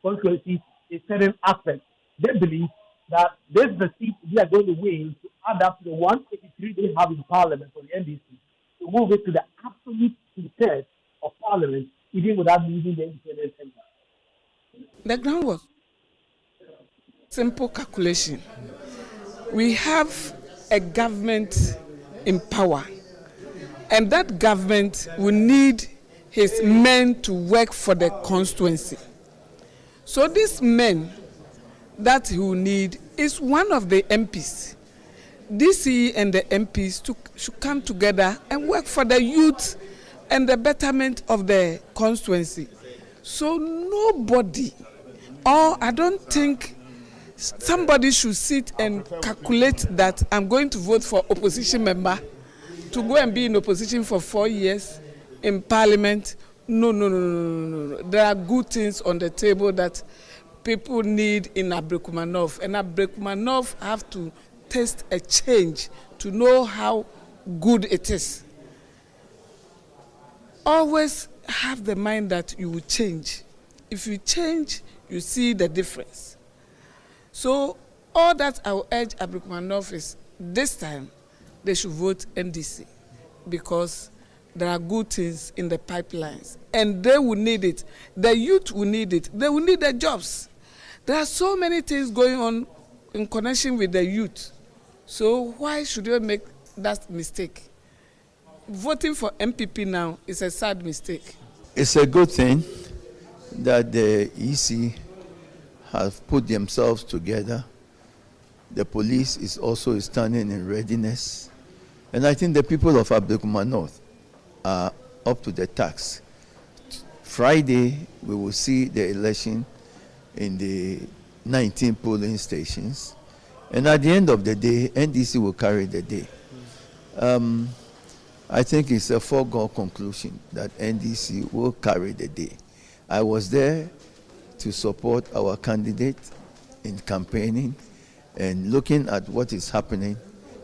constituency in certain aspects. They believe that this is the seat we are going to win to add up to the 183 they have in parliament for the NDC, to move it to the absolute two-thirds of parliament, even without losing the independent center. The ground was simple calculation. We have a government in power, and that government will need his men to work for the constituency. So these men that he will need is one of the MPs. DC and the MPs should come together and work for the youth and the betterment of the constituency. So nobody, or I don't think somebody should sit and calculate that I'm going to vote for opposition member to go and be in opposition for 4 years in parliament. No. There are good things on the table that people need in Ablekuma North, and Ablekuma North have to taste a change to know how good it is. Always have the mind that you will change. If you change, you see the difference. So all that I will urge Ablekuma North is this time they should vote NDC, because there are good things in the pipelines, and they will need it. The youth will need it. They will need the jobs. There are so many things going on in connection with the youth. So why should we make that mistake? Voting for MPP now is a sad mistake. It's a good thing that the EC have put themselves together. The police is also standing in readiness. And I think the people of Ablekuma North are up to the task. Friday, we will see the election in the 19 polling stations. And at the end of the day, NDC will carry the day. I think it's a foregone conclusion that NDC will carry the day. I was there to support our candidate in campaigning, and looking at what is happening,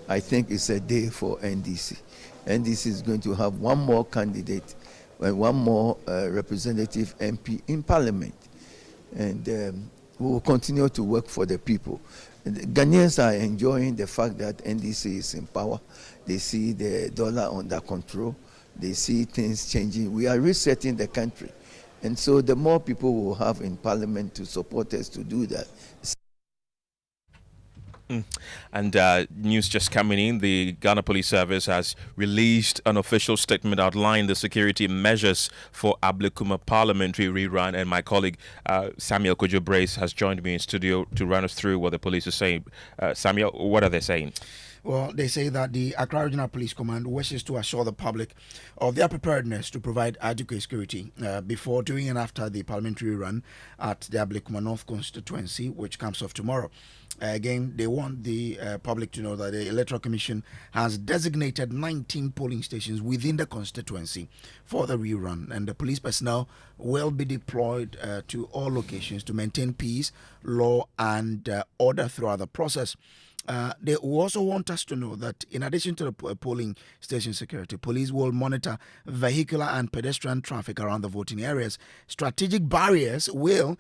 I think it's a day for NDC. NDC is going to have one more candidate and one more representative MP in Parliament. And we will continue to work for the people. And the Ghanaians are enjoying the fact that NDC is in power. They see the dollar under control. They see things changing. We are resetting the country. And so the more people will have in Parliament to support us to do that. And news just coming in, the Ghana Police Service has released an official statement outlining the security measures for Ablekuma Parliamentary Rerun, and my colleague Samuel Kojo Brace has joined me in studio to run us through what the police are saying. Samuel, what are they saying? Well, they say that the Accra Regional Police Command wishes to assure the public of their preparedness to provide adequate security before, during, and after the parliamentary run at the Ablekuma North constituency, which comes off tomorrow. Again, they want the public to know that the Electoral Commission has designated 19 polling stations within the constituency for the rerun, and the police personnel will be deployed to all locations to maintain peace, law, and order throughout the process. They also want us to know that in addition to the polling station security, police will monitor vehicular and pedestrian traffic around the voting areas. Strategic barriers will,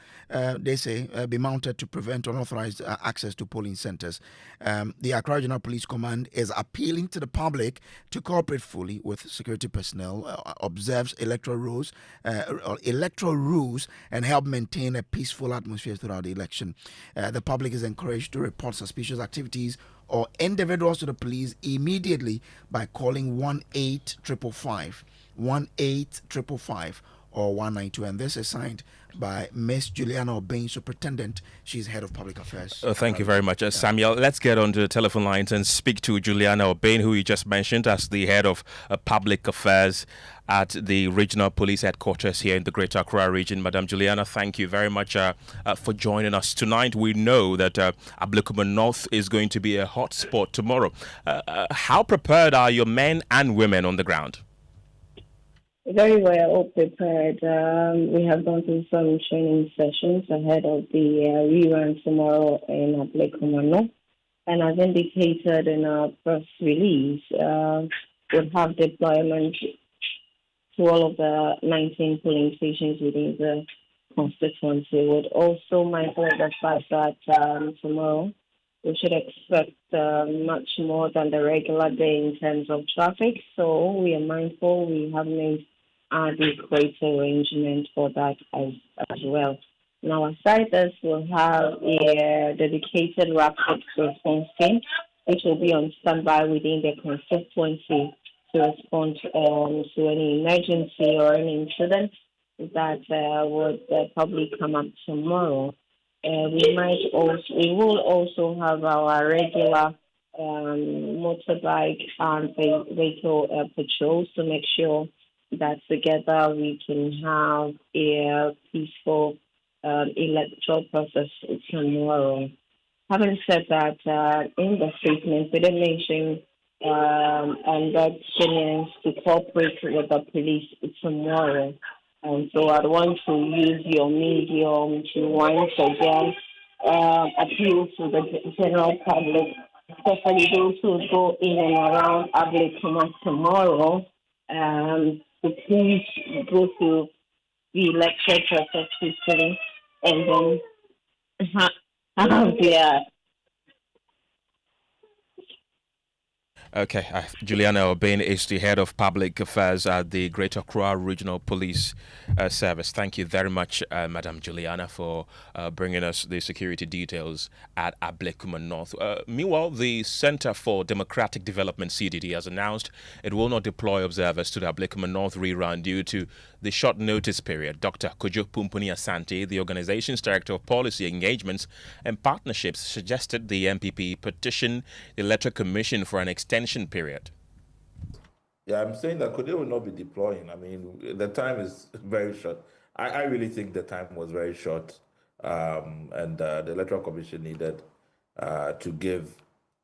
they say, be mounted to prevent unauthorized access to polling centers. The Accra Regional Police Command is appealing to the public to cooperate fully with security personnel, observes electoral rules, and help maintain a peaceful atmosphere throughout the election. The public is encouraged to report suspicious activities or individuals to the police immediately by calling 1-855, 1-855 or 192, and this is signed by Miss Juliana Obeng, Superintendent. She's Head of Public Affairs. Thank you very much, Samuel. Let's get on to the telephone lines and speak to Juliana Obeng, who you just mentioned as the Head of Public Affairs at the Regional Police Headquarters here in the Greater Accra region. Madam Juliana, thank you very much for joining us tonight. We know that Ablekuma North is going to be a hot spot tomorrow. How prepared are your men and women on the ground? Very well prepared. We have gone through some training sessions ahead of the rerun tomorrow in Ablekuma North. And as indicated in our press release, we'll have deployment to all of the 19 polling stations within the constituency. We're also mindful of the fact that tomorrow we should expect much more than the regular day in terms of traffic. So we are mindful. We have made adequate arrangement for that as well. Now, aside this, we'll have a dedicated rapid response team, which will be on standby within the constituency to respond to any emergency or any incident that would probably come up tomorrow. We will also have our regular motorbike and vehicle patrols to make sure that together we can have a peaceful electoral process tomorrow. Having said that, in the statement, we did mention and that Kenyans to cooperate with the police tomorrow. And so I'd want to use your medium to once again appeal to the general public, especially those who go in and around Ablekuma tomorrow, to please go to the electoral process peacefully and then have their Okay, Juliana Obin is the head of public affairs at the Greater Accra Regional Police Service. Thank you very much, Madam Juliana, for bringing us the security details at Ablekuma North. Meanwhile, the Center for Democratic Development, CDD, has announced it will not deploy observers to the Ablekuma North rerun due to the short notice period. Dr. Kojo Asante, the organization's Director of Policy Engagements and Partnerships, suggested the MPP petition the Electoral Commission for an extension period. Yeah, I'm saying that Kojo will not be deploying. I mean, the time is very short. I really think the time was very short, and the Electoral Commission needed to give,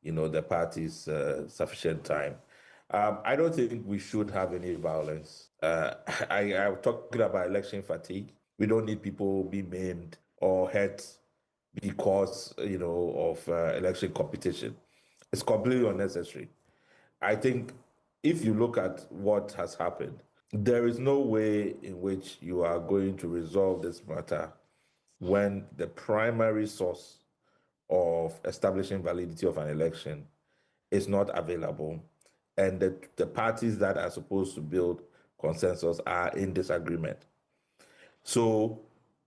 the parties sufficient time. I don't think we should have any violence. I'm talking about election fatigue. We don't need people being maimed or hurt because, of election competition. It's completely unnecessary. I think if you look at what has happened, there is no way in which you are going to resolve this matter when the primary source of establishing validity of an election is not available, and the parties that are supposed to build consensus are in disagreement. So,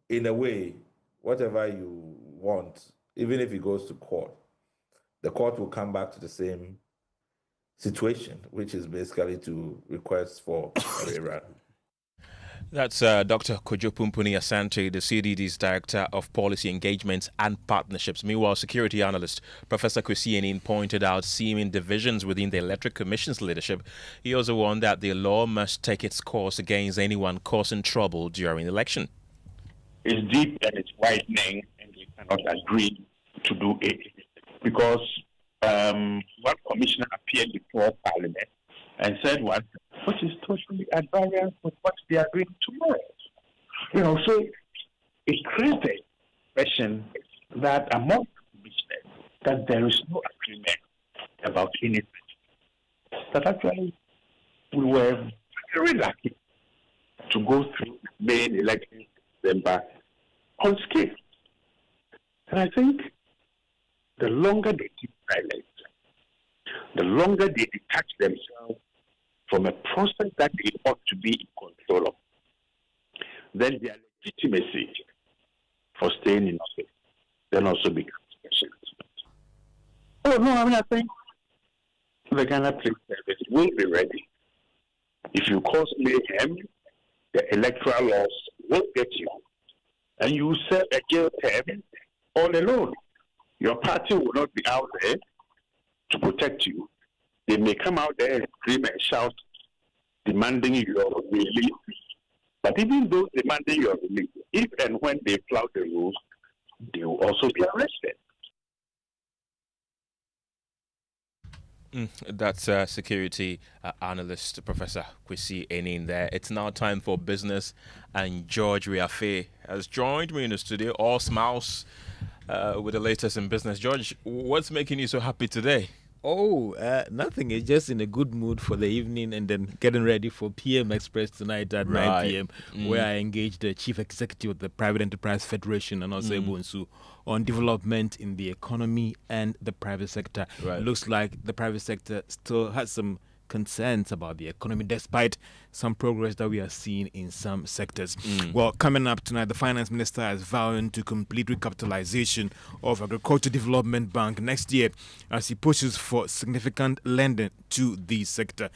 in a way, whatever you want, even if it goes to court, the court will come back to the same situation, which is basically to request for a rerun. That's Dr. Kojo Asante, the CDD's Director of Policy Engagements and Partnerships. Meanwhile, security analyst Professor Kwesi Enin pointed out seeming divisions within the Electoral Commission's leadership. He also warned that the law must take its course against anyone causing trouble during the election. It's deep and it's widening, and we cannot agree to do it because one commissioner appeared before Parliament and said what, which is totally at variance with what they are doing tomorrow. So it creates a question that among business that there is no agreement about anything. That actually we were very lucky to go through the main election in December unscathed. And I think the longer they keep silent, the longer they detach themselves from a process that they ought to be in control of, then their legitimacy for staying in office then also becomes questioned. I think the Ghana Police Service will be ready. If you cause mayhem, the electoral laws will get you, and you serve a jail term all alone. Your party will not be out there to protect you. They may come out there and scream and shout, demanding your release. But even those demanding your release, if and when they flout the rules, they will also be arrested. That's security analyst Professor Kwesi Enin there. It's now time for business, and George Riafe has joined me in the studio, all smiles, with the latest in business. George, what's making you so happy today? Nothing. It's just in a good mood for the evening and then getting ready for PM Express tonight at 9 p.m. where I engaged the Chief Executive of the Private Enterprise Federation and also Ebonsu on development in the economy and the private sector. It looks like the private sector still has some concerns about the economy despite some progress that we are seeing in some sectors. Well, coming up tonight, the finance minister is vowing to complete recapitalization of Agriculture Development Bank next year as he pushes for significant lending to the sector.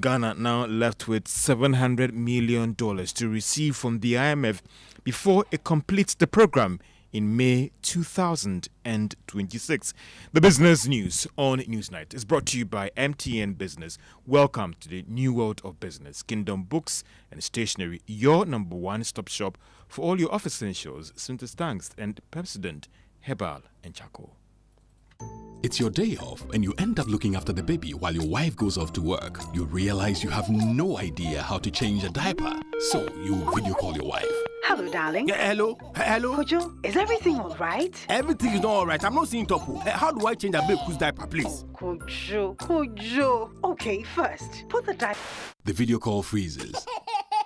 Ghana now left with $700 million to receive from the IMF before it completes the program in May 2026. The business news on Newsnight is brought to you by MTN Business. Welcome to the new world of business. Kingdom Books and Stationery, your number one stop shop for all your office essentials, Sinter Stanks and Pepsodent, Herbal and Charcoal. It's your day off and you end up looking after the baby while your wife goes off to work. You realize you have no idea how to change a diaper, so you video call your wife. Hello, darling. Yeah, hello. Hello. Kojo, is everything all right? Everything is not all right. I'm not seeing Topo. How do I change a baby's diaper, please? Kojo. Okay, first, put the diaper. The video call freezes.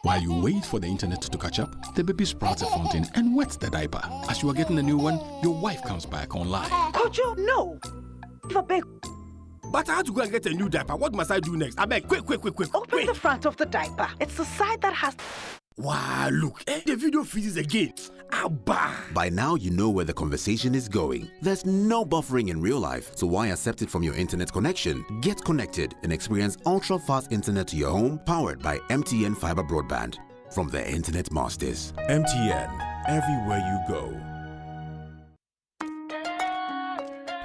While you wait for the internet to catch up, the baby sprouts a fountain and wets the diaper. As you are getting a new one, your wife comes back online. Kojo, no. but I had to go and get a new diaper. What must I do next? I beg, quick. Open the front of the diaper. It's the side that has... Wow, look, the video freezes again. Abba. By now, you know where the conversation is going. There's no buffering in real life, so why accept it from your internet connection? Get connected and experience ultra-fast internet to your home, powered by MTN Fiber Broadband. From the Internet Masters. MTN, everywhere you go.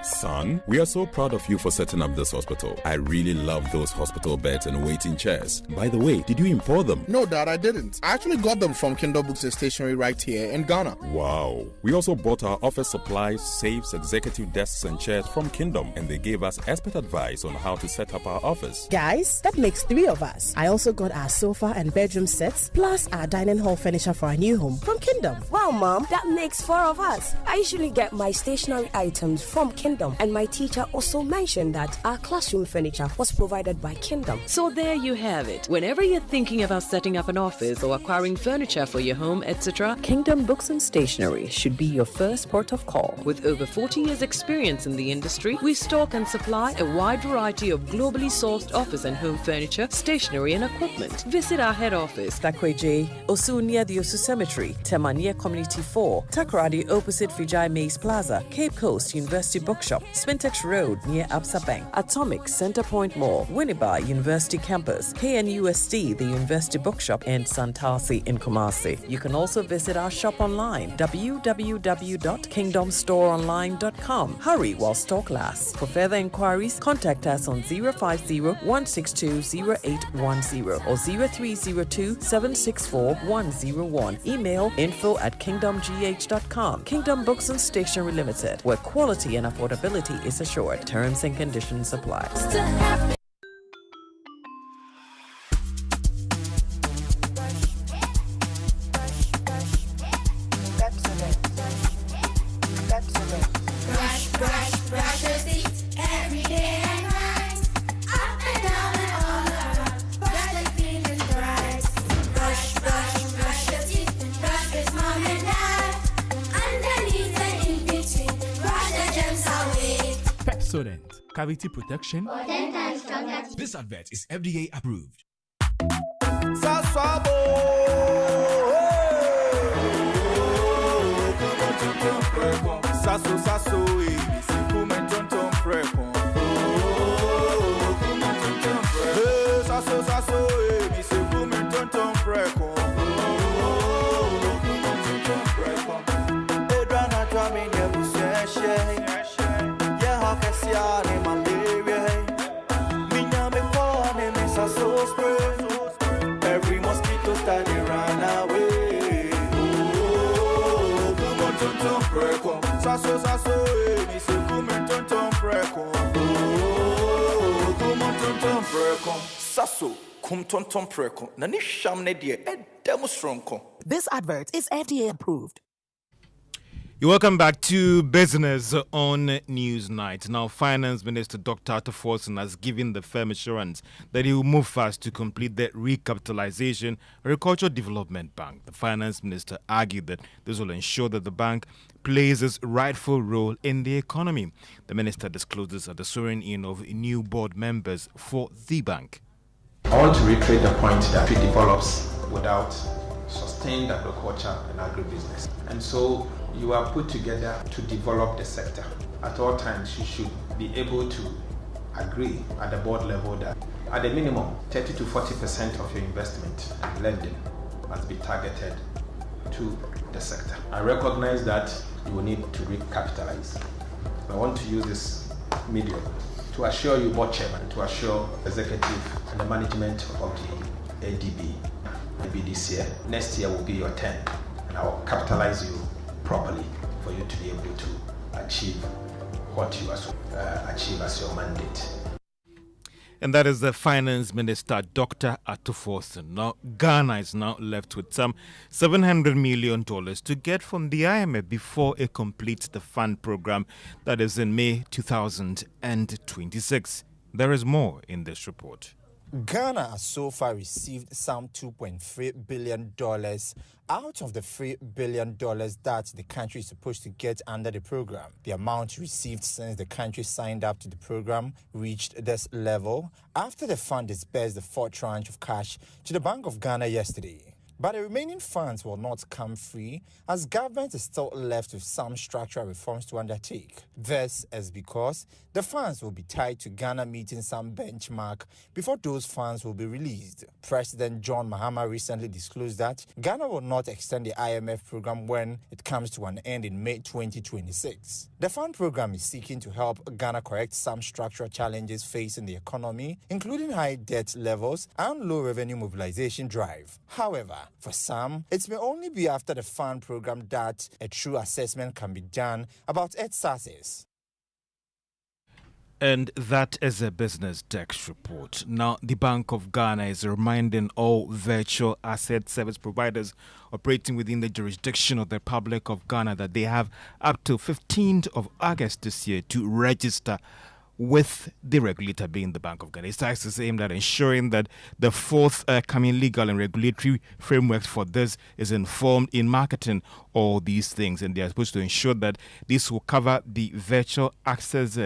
Son, we are so proud of you for setting up this hospital. I really love those hospital beds and waiting chairs. By the way, did you import them? No, Dad, I didn't. I actually got them from Kingdom Books and Stationery right here in Ghana. Wow. We also bought our office supplies, safes, executive desks and chairs from Kingdom, and they gave us expert advice on how to set up our office. Guys, that makes 3 of us. I also got our sofa and bedroom sets, plus our dining hall furniture for our new home from Kingdom. Wow, Mom, that makes 4 of us. I usually get my stationery items from Kingdom, and my teacher also mentioned that our classroom furniture was provided by Kingdom. So there you have it. Whenever you're thinking about setting up an office or acquiring furniture for your home, etc., Kingdom Books and Stationery should be your first port of call. With over 40 years experience in the industry, we stock and supply a wide variety of globally sourced office and home furniture, stationery and equipment. Visit our head office, Takweje, Osu near the Osu Cemetery, Tema near Community 4, Takoradi opposite Vijay Mays Plaza, Cape Coast University Bookshop, Spintex Road near Absa Bank, Atomic Center Point Mall, Winneba University Campus, KNUST, the University Bookshop, and Santasi in Kumasi. You can also visit our shop online, www.kingdomstoreonline.com. Hurry while stock lasts. For further inquiries, contact us on 050-162-0810 or 0302-764-101. Email info@kingdomgh.com. Kingdom Books and Stationery Limited, where quality and affordability is assured. Terms and conditions apply. Cavity protection. This advert is FDA approved. Every mosquito study run away. Come on, tonton preko. Sasso, me se come tonton preko. Come on, tonton preko. Sasso, come tonton preko. Nani shamne die demo stronko. This advert is FDA approved. You're welcome back to Business on Newsnight. Now, Finance Minister Dr. Attoforson has given the firm assurance that he will move fast to complete the recapitalization of Agricultural Development Bank. The Finance Minister argued that this will ensure that the bank plays its rightful role in the economy. The minister discloses at the swearing-in of new board members for the bank. I want to reiterate the point that it develops without sustained agriculture and agribusiness. And so you are put together to develop the sector. At all times, you should be able to agree at the board level that at the minimum, 30 to 40% of your investment and lending must be targeted to the sector. I recognize that you will need to recapitalize. I want to use this medium to assure you, board chairman, to assure executive and the management of the ADB, maybe this year. Next year will be your turn, and I will capitalize you properly for you to be able to achieve what you achieve as your mandate. And that is the Finance Minister, Dr. Attoforson. Now, Ghana is now left with some $700 million to get from the IMF before it completes the fund program that is in May 2026. There is more in this report. Ghana has so far received some $2.3 billion out of the $3 billion that the country is supposed to get under the program. The amount received since the country signed up to the program reached this level after the fund disbursed the fourth tranche of cash to the Bank of Ghana yesterday. But the remaining funds will not come free as government is still left with some structural reforms to undertake. This is because the funds will be tied to Ghana meeting some benchmark before those funds will be released. President John Mahama recently disclosed that Ghana will not extend the IMF program when it comes to an end in May 2026. The fund program is seeking to help Ghana correct some structural challenges facing the economy, including high debt levels and low revenue mobilization drive. However, for some, it may only be after the fund program that a true assessment can be done about its success. And that is a Business Desk report. Now, the Bank of Ghana is reminding all virtual asset service providers operating within the jurisdiction of the Republic of Ghana that they have up to 15th of August this year to register with the regulator being the Bank of Ghana. Cites is aimed at ensuring that the forthcoming legal and regulatory framework for this is informed in marketing all these things, and they are supposed to ensure that this will cover the virtual access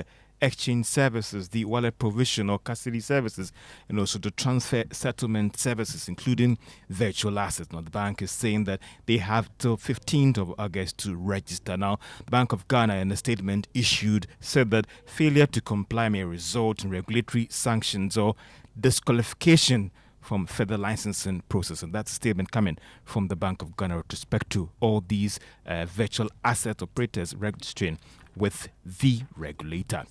exchange services, the wallet provision or custody services, and also the transfer settlement services, including virtual assets. Now, the bank is saying that they have till 15th of August to register. Now, the Bank of Ghana, in a statement issued, said that failure to comply may result in regulatory sanctions or disqualification from further licensing process. And that's a statement coming from the Bank of Ghana with respect to all these virtual asset operators registering with the regulator.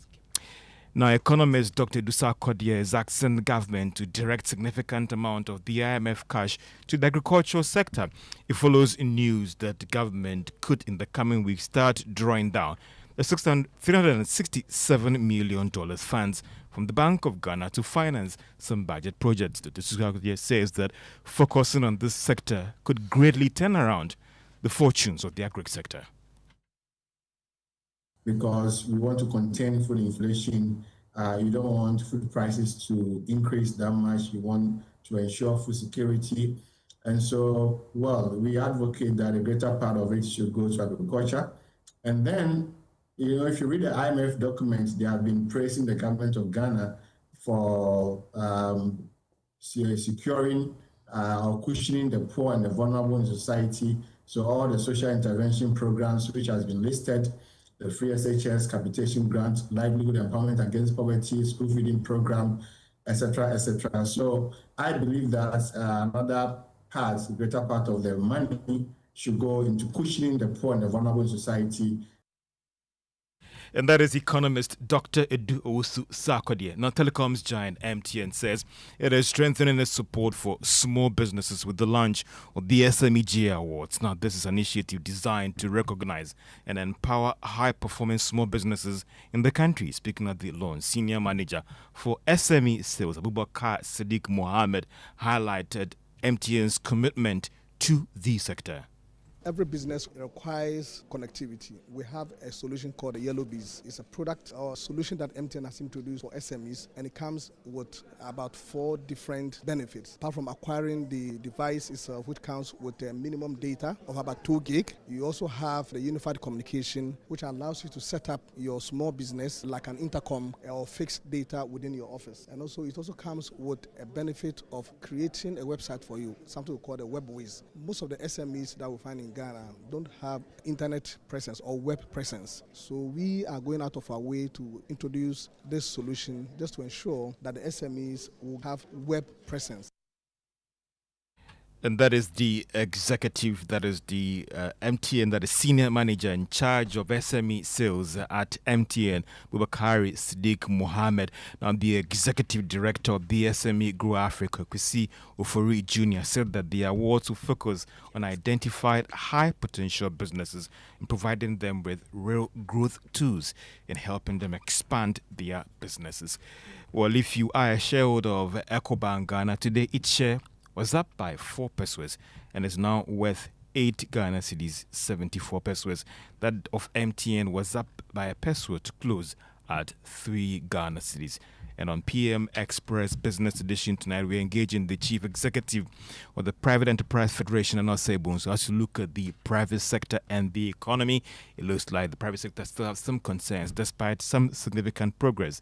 Now, economist Dr. Dusa Kodia is asking the government to direct significant amount of the IMF cash to the agricultural sector. It follows in news that the government could, in the coming weeks, start drawing down the $367 million funds from the Bank of Ghana to finance some budget projects. Dr. Dusa Kodia says that focusing on this sector could greatly turn around the fortunes of the agri sector. Because we want to contain food inflation. You don't want food prices to increase that much. You want to ensure food security. And so, we advocate that a greater part of it should go to agriculture. And then, if you read the IMF documents, they have been praising the government of Ghana for securing or cushioning the poor and the vulnerable in society. So all the social intervention programs which has been listed, the free SHS, capitation grant, livelihood empowerment against poverty, school feeding program, etc., etc. So I believe that another part, the greater part of the money should go into cushioning the poor and the vulnerable in society. And that is economist Dr. Edu Owusu Sarkodie. Now, telecoms giant MTN says it is strengthening its support for small businesses with the launch of the SMEG Awards. Now, this is an initiative designed to recognize and empower high-performing small businesses in the country. Speaking at the launch, senior manager for SME sales, Abubakar Siddiq Mohammed, highlighted MTN's commitment to the sector. Every business requires connectivity. We have a solution called the Yellow Bees. It's a product or solution that MTN has introduced for SMEs, and it comes with about 4 different benefits. Apart from acquiring the device itself, which comes with a minimum data of about 2 gig, you also have the unified communication, which allows you to set up your small business like an intercom or fixed data within your office. And also, it also comes with a benefit of creating a website for you, something we call the web whiz. Most of the SMEs that we find in Ghana don't have internet presence or web presence. So we are going out of our way to introduce this solution just to ensure that the SMEs will have web presence. And that is the executive, that is the MTN, that is senior manager in charge of SME sales at MTN, Abubakar Siddiq Mohammed. Now, the executive director of the SME Grow Africa, Kwesi Ofori Jr., said that the awards will focus on identified high-potential businesses and providing them with real growth tools in helping them expand their businesses. Well, if you are a shareholder of EcoBank Ghana, today each share was up by 4 pesos and is now worth 8 Ghana cedis, 74 pesos. That of MTN was up by a peso to close at 3 Ghana cedis. And on PM Express Business Edition tonight, we're engaging the Chief Executive of the Private Enterprise Federation, and Osebun. So as you look at the private sector and the economy, it looks like the private sector still has some concerns despite some significant progress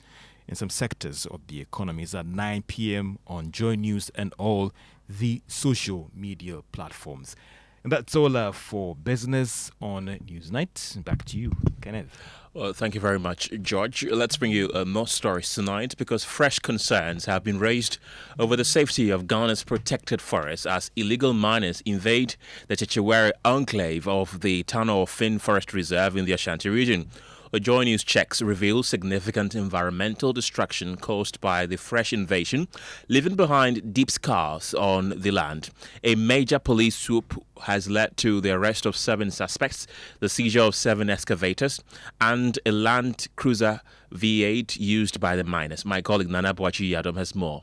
in some sectors of the economy. It's at 9 p.m. on Joy News and all the social media platforms. And that's all for business on Newsnight. Back to you, Kenneth. Well, thank you very much, George. Let's bring you more stories tonight because fresh concerns have been raised over the safety of Ghana's protected forests as illegal miners invade the Chichewere enclave of the Tano of Fin Forest Reserve in the Ashanti region. A Joy News checks reveal significant environmental destruction caused by the fresh invasion, leaving behind deep scars on the land. A major police swoop has led to the arrest of 7 suspects, the seizure of 7 excavators, and a Land Cruiser V8 used by the miners. My colleague Nana Boachi Yadom has more.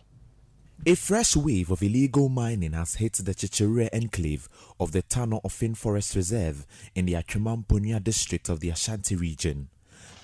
A fresh wave of illegal mining has hit the Chichewere enclave of the Tano of Fin Forest Reserve in the Atwimamponia district of the Ashanti region.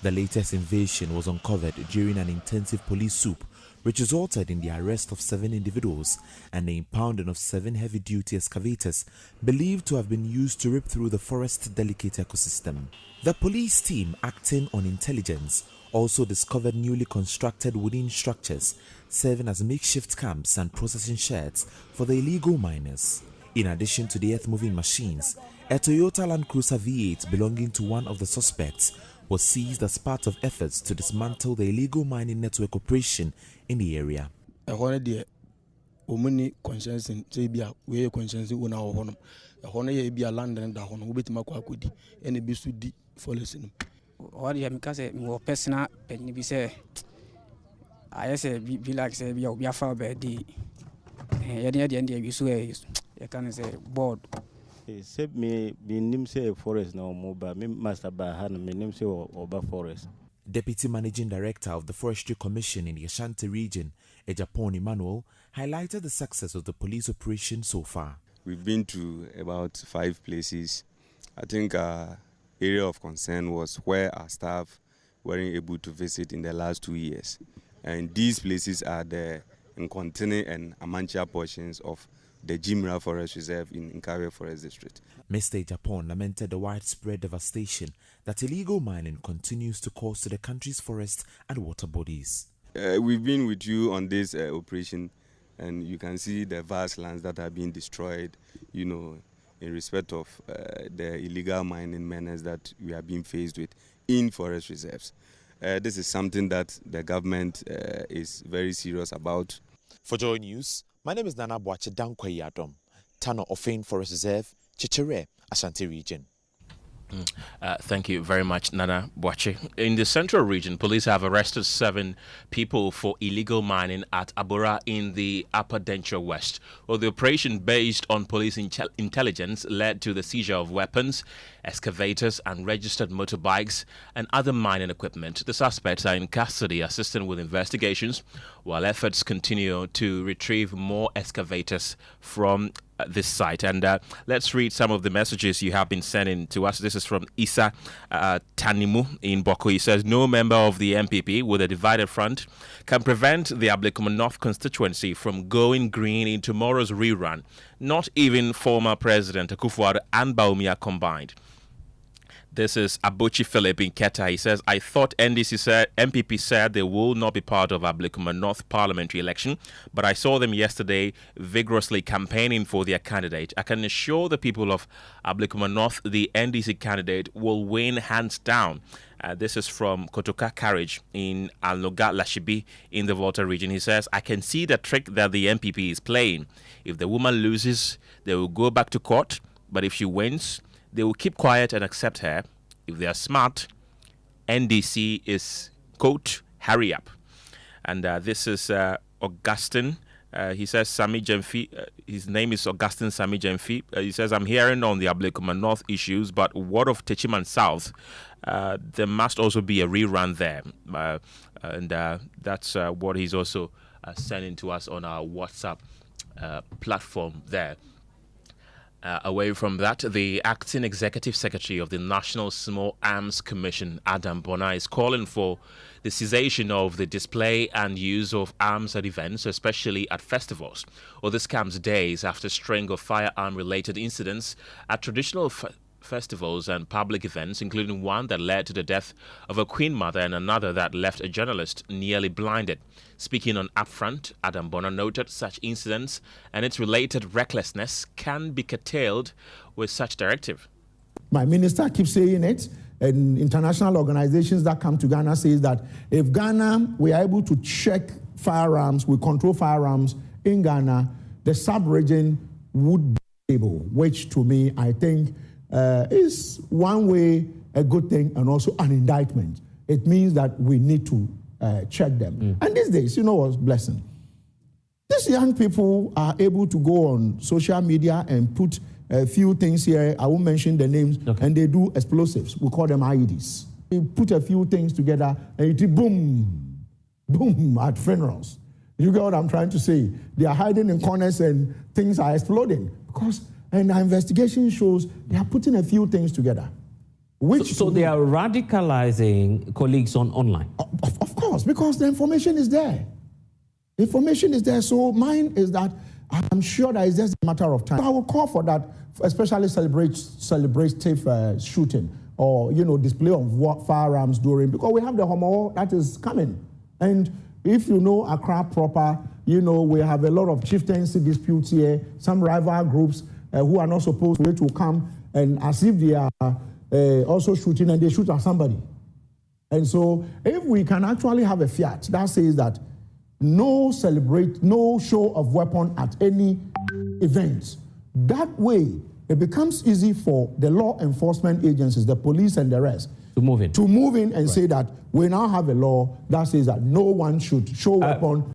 The latest invasion was uncovered during an intensive police swoop, which resulted in the arrest of 7 individuals and the impounding of 7 heavy-duty excavators believed to have been used to rip through the forest's delicate ecosystem. The police team, acting on intelligence, also discovered newly constructed wooden structures serving as makeshift camps and processing sheds for the illegal miners. In addition to the earth-moving machines, a Toyota Land Cruiser V8 belonging to one of the suspects was seized as part of efforts to dismantle the illegal mining network operation in the area. Except me name say forest now mobile me master by hand me name say over forest. Deputy Managing Director of the Forestry Commission in the Ashanti region, Ejapon Emmanuel, highlighted the success of the police operation so far. We've been to about 5 places. I think area of concern was where our staff weren't able to visit in the last 2 years. And these places are the Nkontene and Amanchia portions of the Jimra Forest Reserve in Nkare Forest District. Mr. Japan lamented the widespread devastation that illegal mining continues to cause to the country's forests and water bodies. We've been with you on this operation, and you can see the vast lands that are being destroyed, in respect of the illegal mining menace that we are being faced with in forest reserves. This is something that the government is very serious about. For Joy News, my name is Nana Boache Dankwa Yadom, Tano of Fin Forest Reserve, Chichewere, Ashanti region. Thank you very much, Nana Boache. In the central region, police have arrested 7 people for illegal mining at Abura in the Upper Denture West. Well, the operation, based on police intelligence, led to the seizure of weapons, excavators, and registered motorbikes and other mining equipment. The suspects are in custody, assisting with investigations, while efforts continue to retrieve more excavators from this site. And let's read some of the messages you have been sending to us. This is from Isa Tanimu in Boko. He says, no member of the MPP with a divided front can prevent the Ablekuma North constituency from going green in tomorrow's rerun. Not even former President Akufo-Addo and Bawumia combined. This is Abuchi Philip in Keta. He says, I thought MPP said they will not be part of Ablekuma North parliamentary election, but I saw them yesterday vigorously campaigning for their candidate. I can assure the people of Ablekuma North the NDC candidate will win hands down. This is from Kotoka Carriage in Alnoga Lashibi in the Volta region. He says, I can see the trick that the MPP is playing. If the woman loses, they will go back to court, but if she wins, they will keep quiet and accept her. If they are smart, NDC is, quote, hurry up. And this is Augustine. He says, Sami Jemfi. His name is Augustine Sami Jemfi. He says, I'm hearing on the Ablekuma North issues, but what of Techiman South? There must also be a rerun there. And that's what he's also sending to us on our WhatsApp platform there. Away from that, the acting executive secretary of the National Small Arms Commission, Adam Bona, is calling for the cessation of the display and use of arms at events, especially at festivals. Well, this comes days after a string of firearm-related incidents at traditional festivals and public events, including one that led to the death of a queen mother and another that left a journalist nearly blinded. Speaking on Upfront, Adam Bona noted such incidents and its related recklessness can be curtailed with such directive. My minister keeps saying it, and international organizations that come to Ghana says that if Ghana, we are able to check firearms, we control firearms in Ghana, the sub-region would be stable, which to me, I think, is one way a good thing and also an indictment. It means that we need to check them. And these days, you know what's blessing? These young people are able to go on social media and put a few things here. I won't mention the names, and they do explosives. We call them IEDs. They put a few things together and it boom, boom at funerals. You get what I'm trying to say? They are hiding in corners and things are exploding because. And our investigation shows they are putting a few things together. So they are radicalizing colleagues online? Of course, because the information is there. Information is there. So mine is that I'm sure that it's just a matter of time. I will call for that, especially celebrative shooting or, display of firearms during, because we have the Homo that is coming. And if you know Accra proper, we have a lot of chieftaincy disputes here, some rival groups, who are not supposed to come and as if they are also shooting and they shoot at somebody. And so if we can actually have a fiat that says that no show of weapon at any event, that way it becomes easy for the law enforcement agencies, the police and the rest, to move in and say that we now have a law that says that no one should show weapon.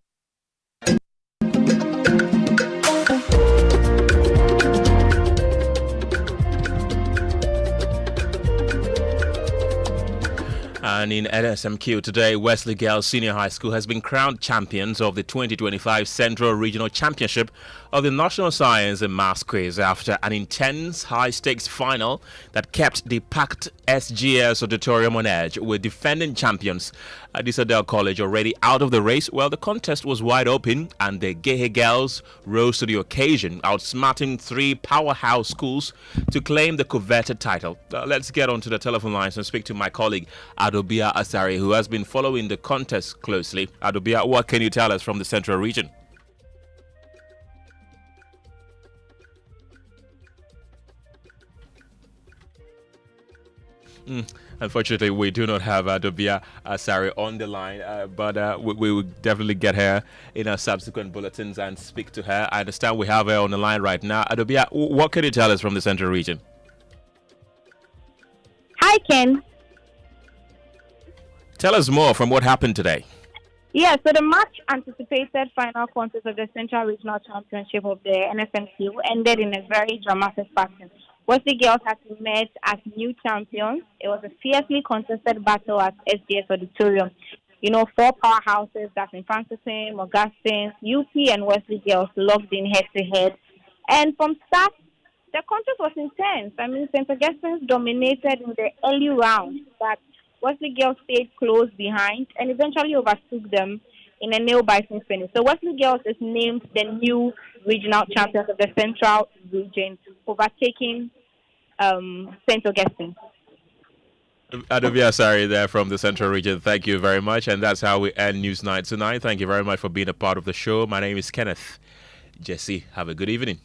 And in NSMQ today, Wesley Girls Senior High School has been crowned champions of the 2025 Central Regional Championship of the National Science and Maths Quiz after an intense high-stakes final that kept the packed SGS auditorium on edge, with defending champions Adisadel College already out of the race. Well, the contest was wide open and the Gehe girls rose to the occasion, outsmarting three powerhouse schools to claim the coveted title. Let's get onto the telephone lines and speak to my colleague Adobia Asari, who has been following the contest closely. Adobia, what can you tell us from the Central Region? Unfortunately, we do not have Adobia Asari on the line, but we will definitely get her in our subsequent bulletins and speak to her. I understand we have her on the line right now. Adobia, what can you tell us from the Central Region? Hi, Ken. Tell us more from what happened today. Yeah, so the much anticipated final contest of the Central Regional Championship of the NFMQ ended in a very dramatic fashion. Wesley Girls had met as new champions. It was a fiercely contested battle at SGS Auditorium. Four powerhouses, that's in Franciscan, Augustine, UP, and Wesley Girls locked in head-to-head. And from start, the contest was intense. St. Augustine's dominated in the early round, but Wesley Girls stayed close behind and eventually overtook them in a nail-biting finish. So Wesley Girls is named the new regional champions of the Central Region, overtaking St. Augustine. Adobia Asari there from the Central Region. Thank you very much. And that's how we end Newsnight tonight. Thank you very much for being a part of the show. My name is Kenneth. Gyasi, have a good evening.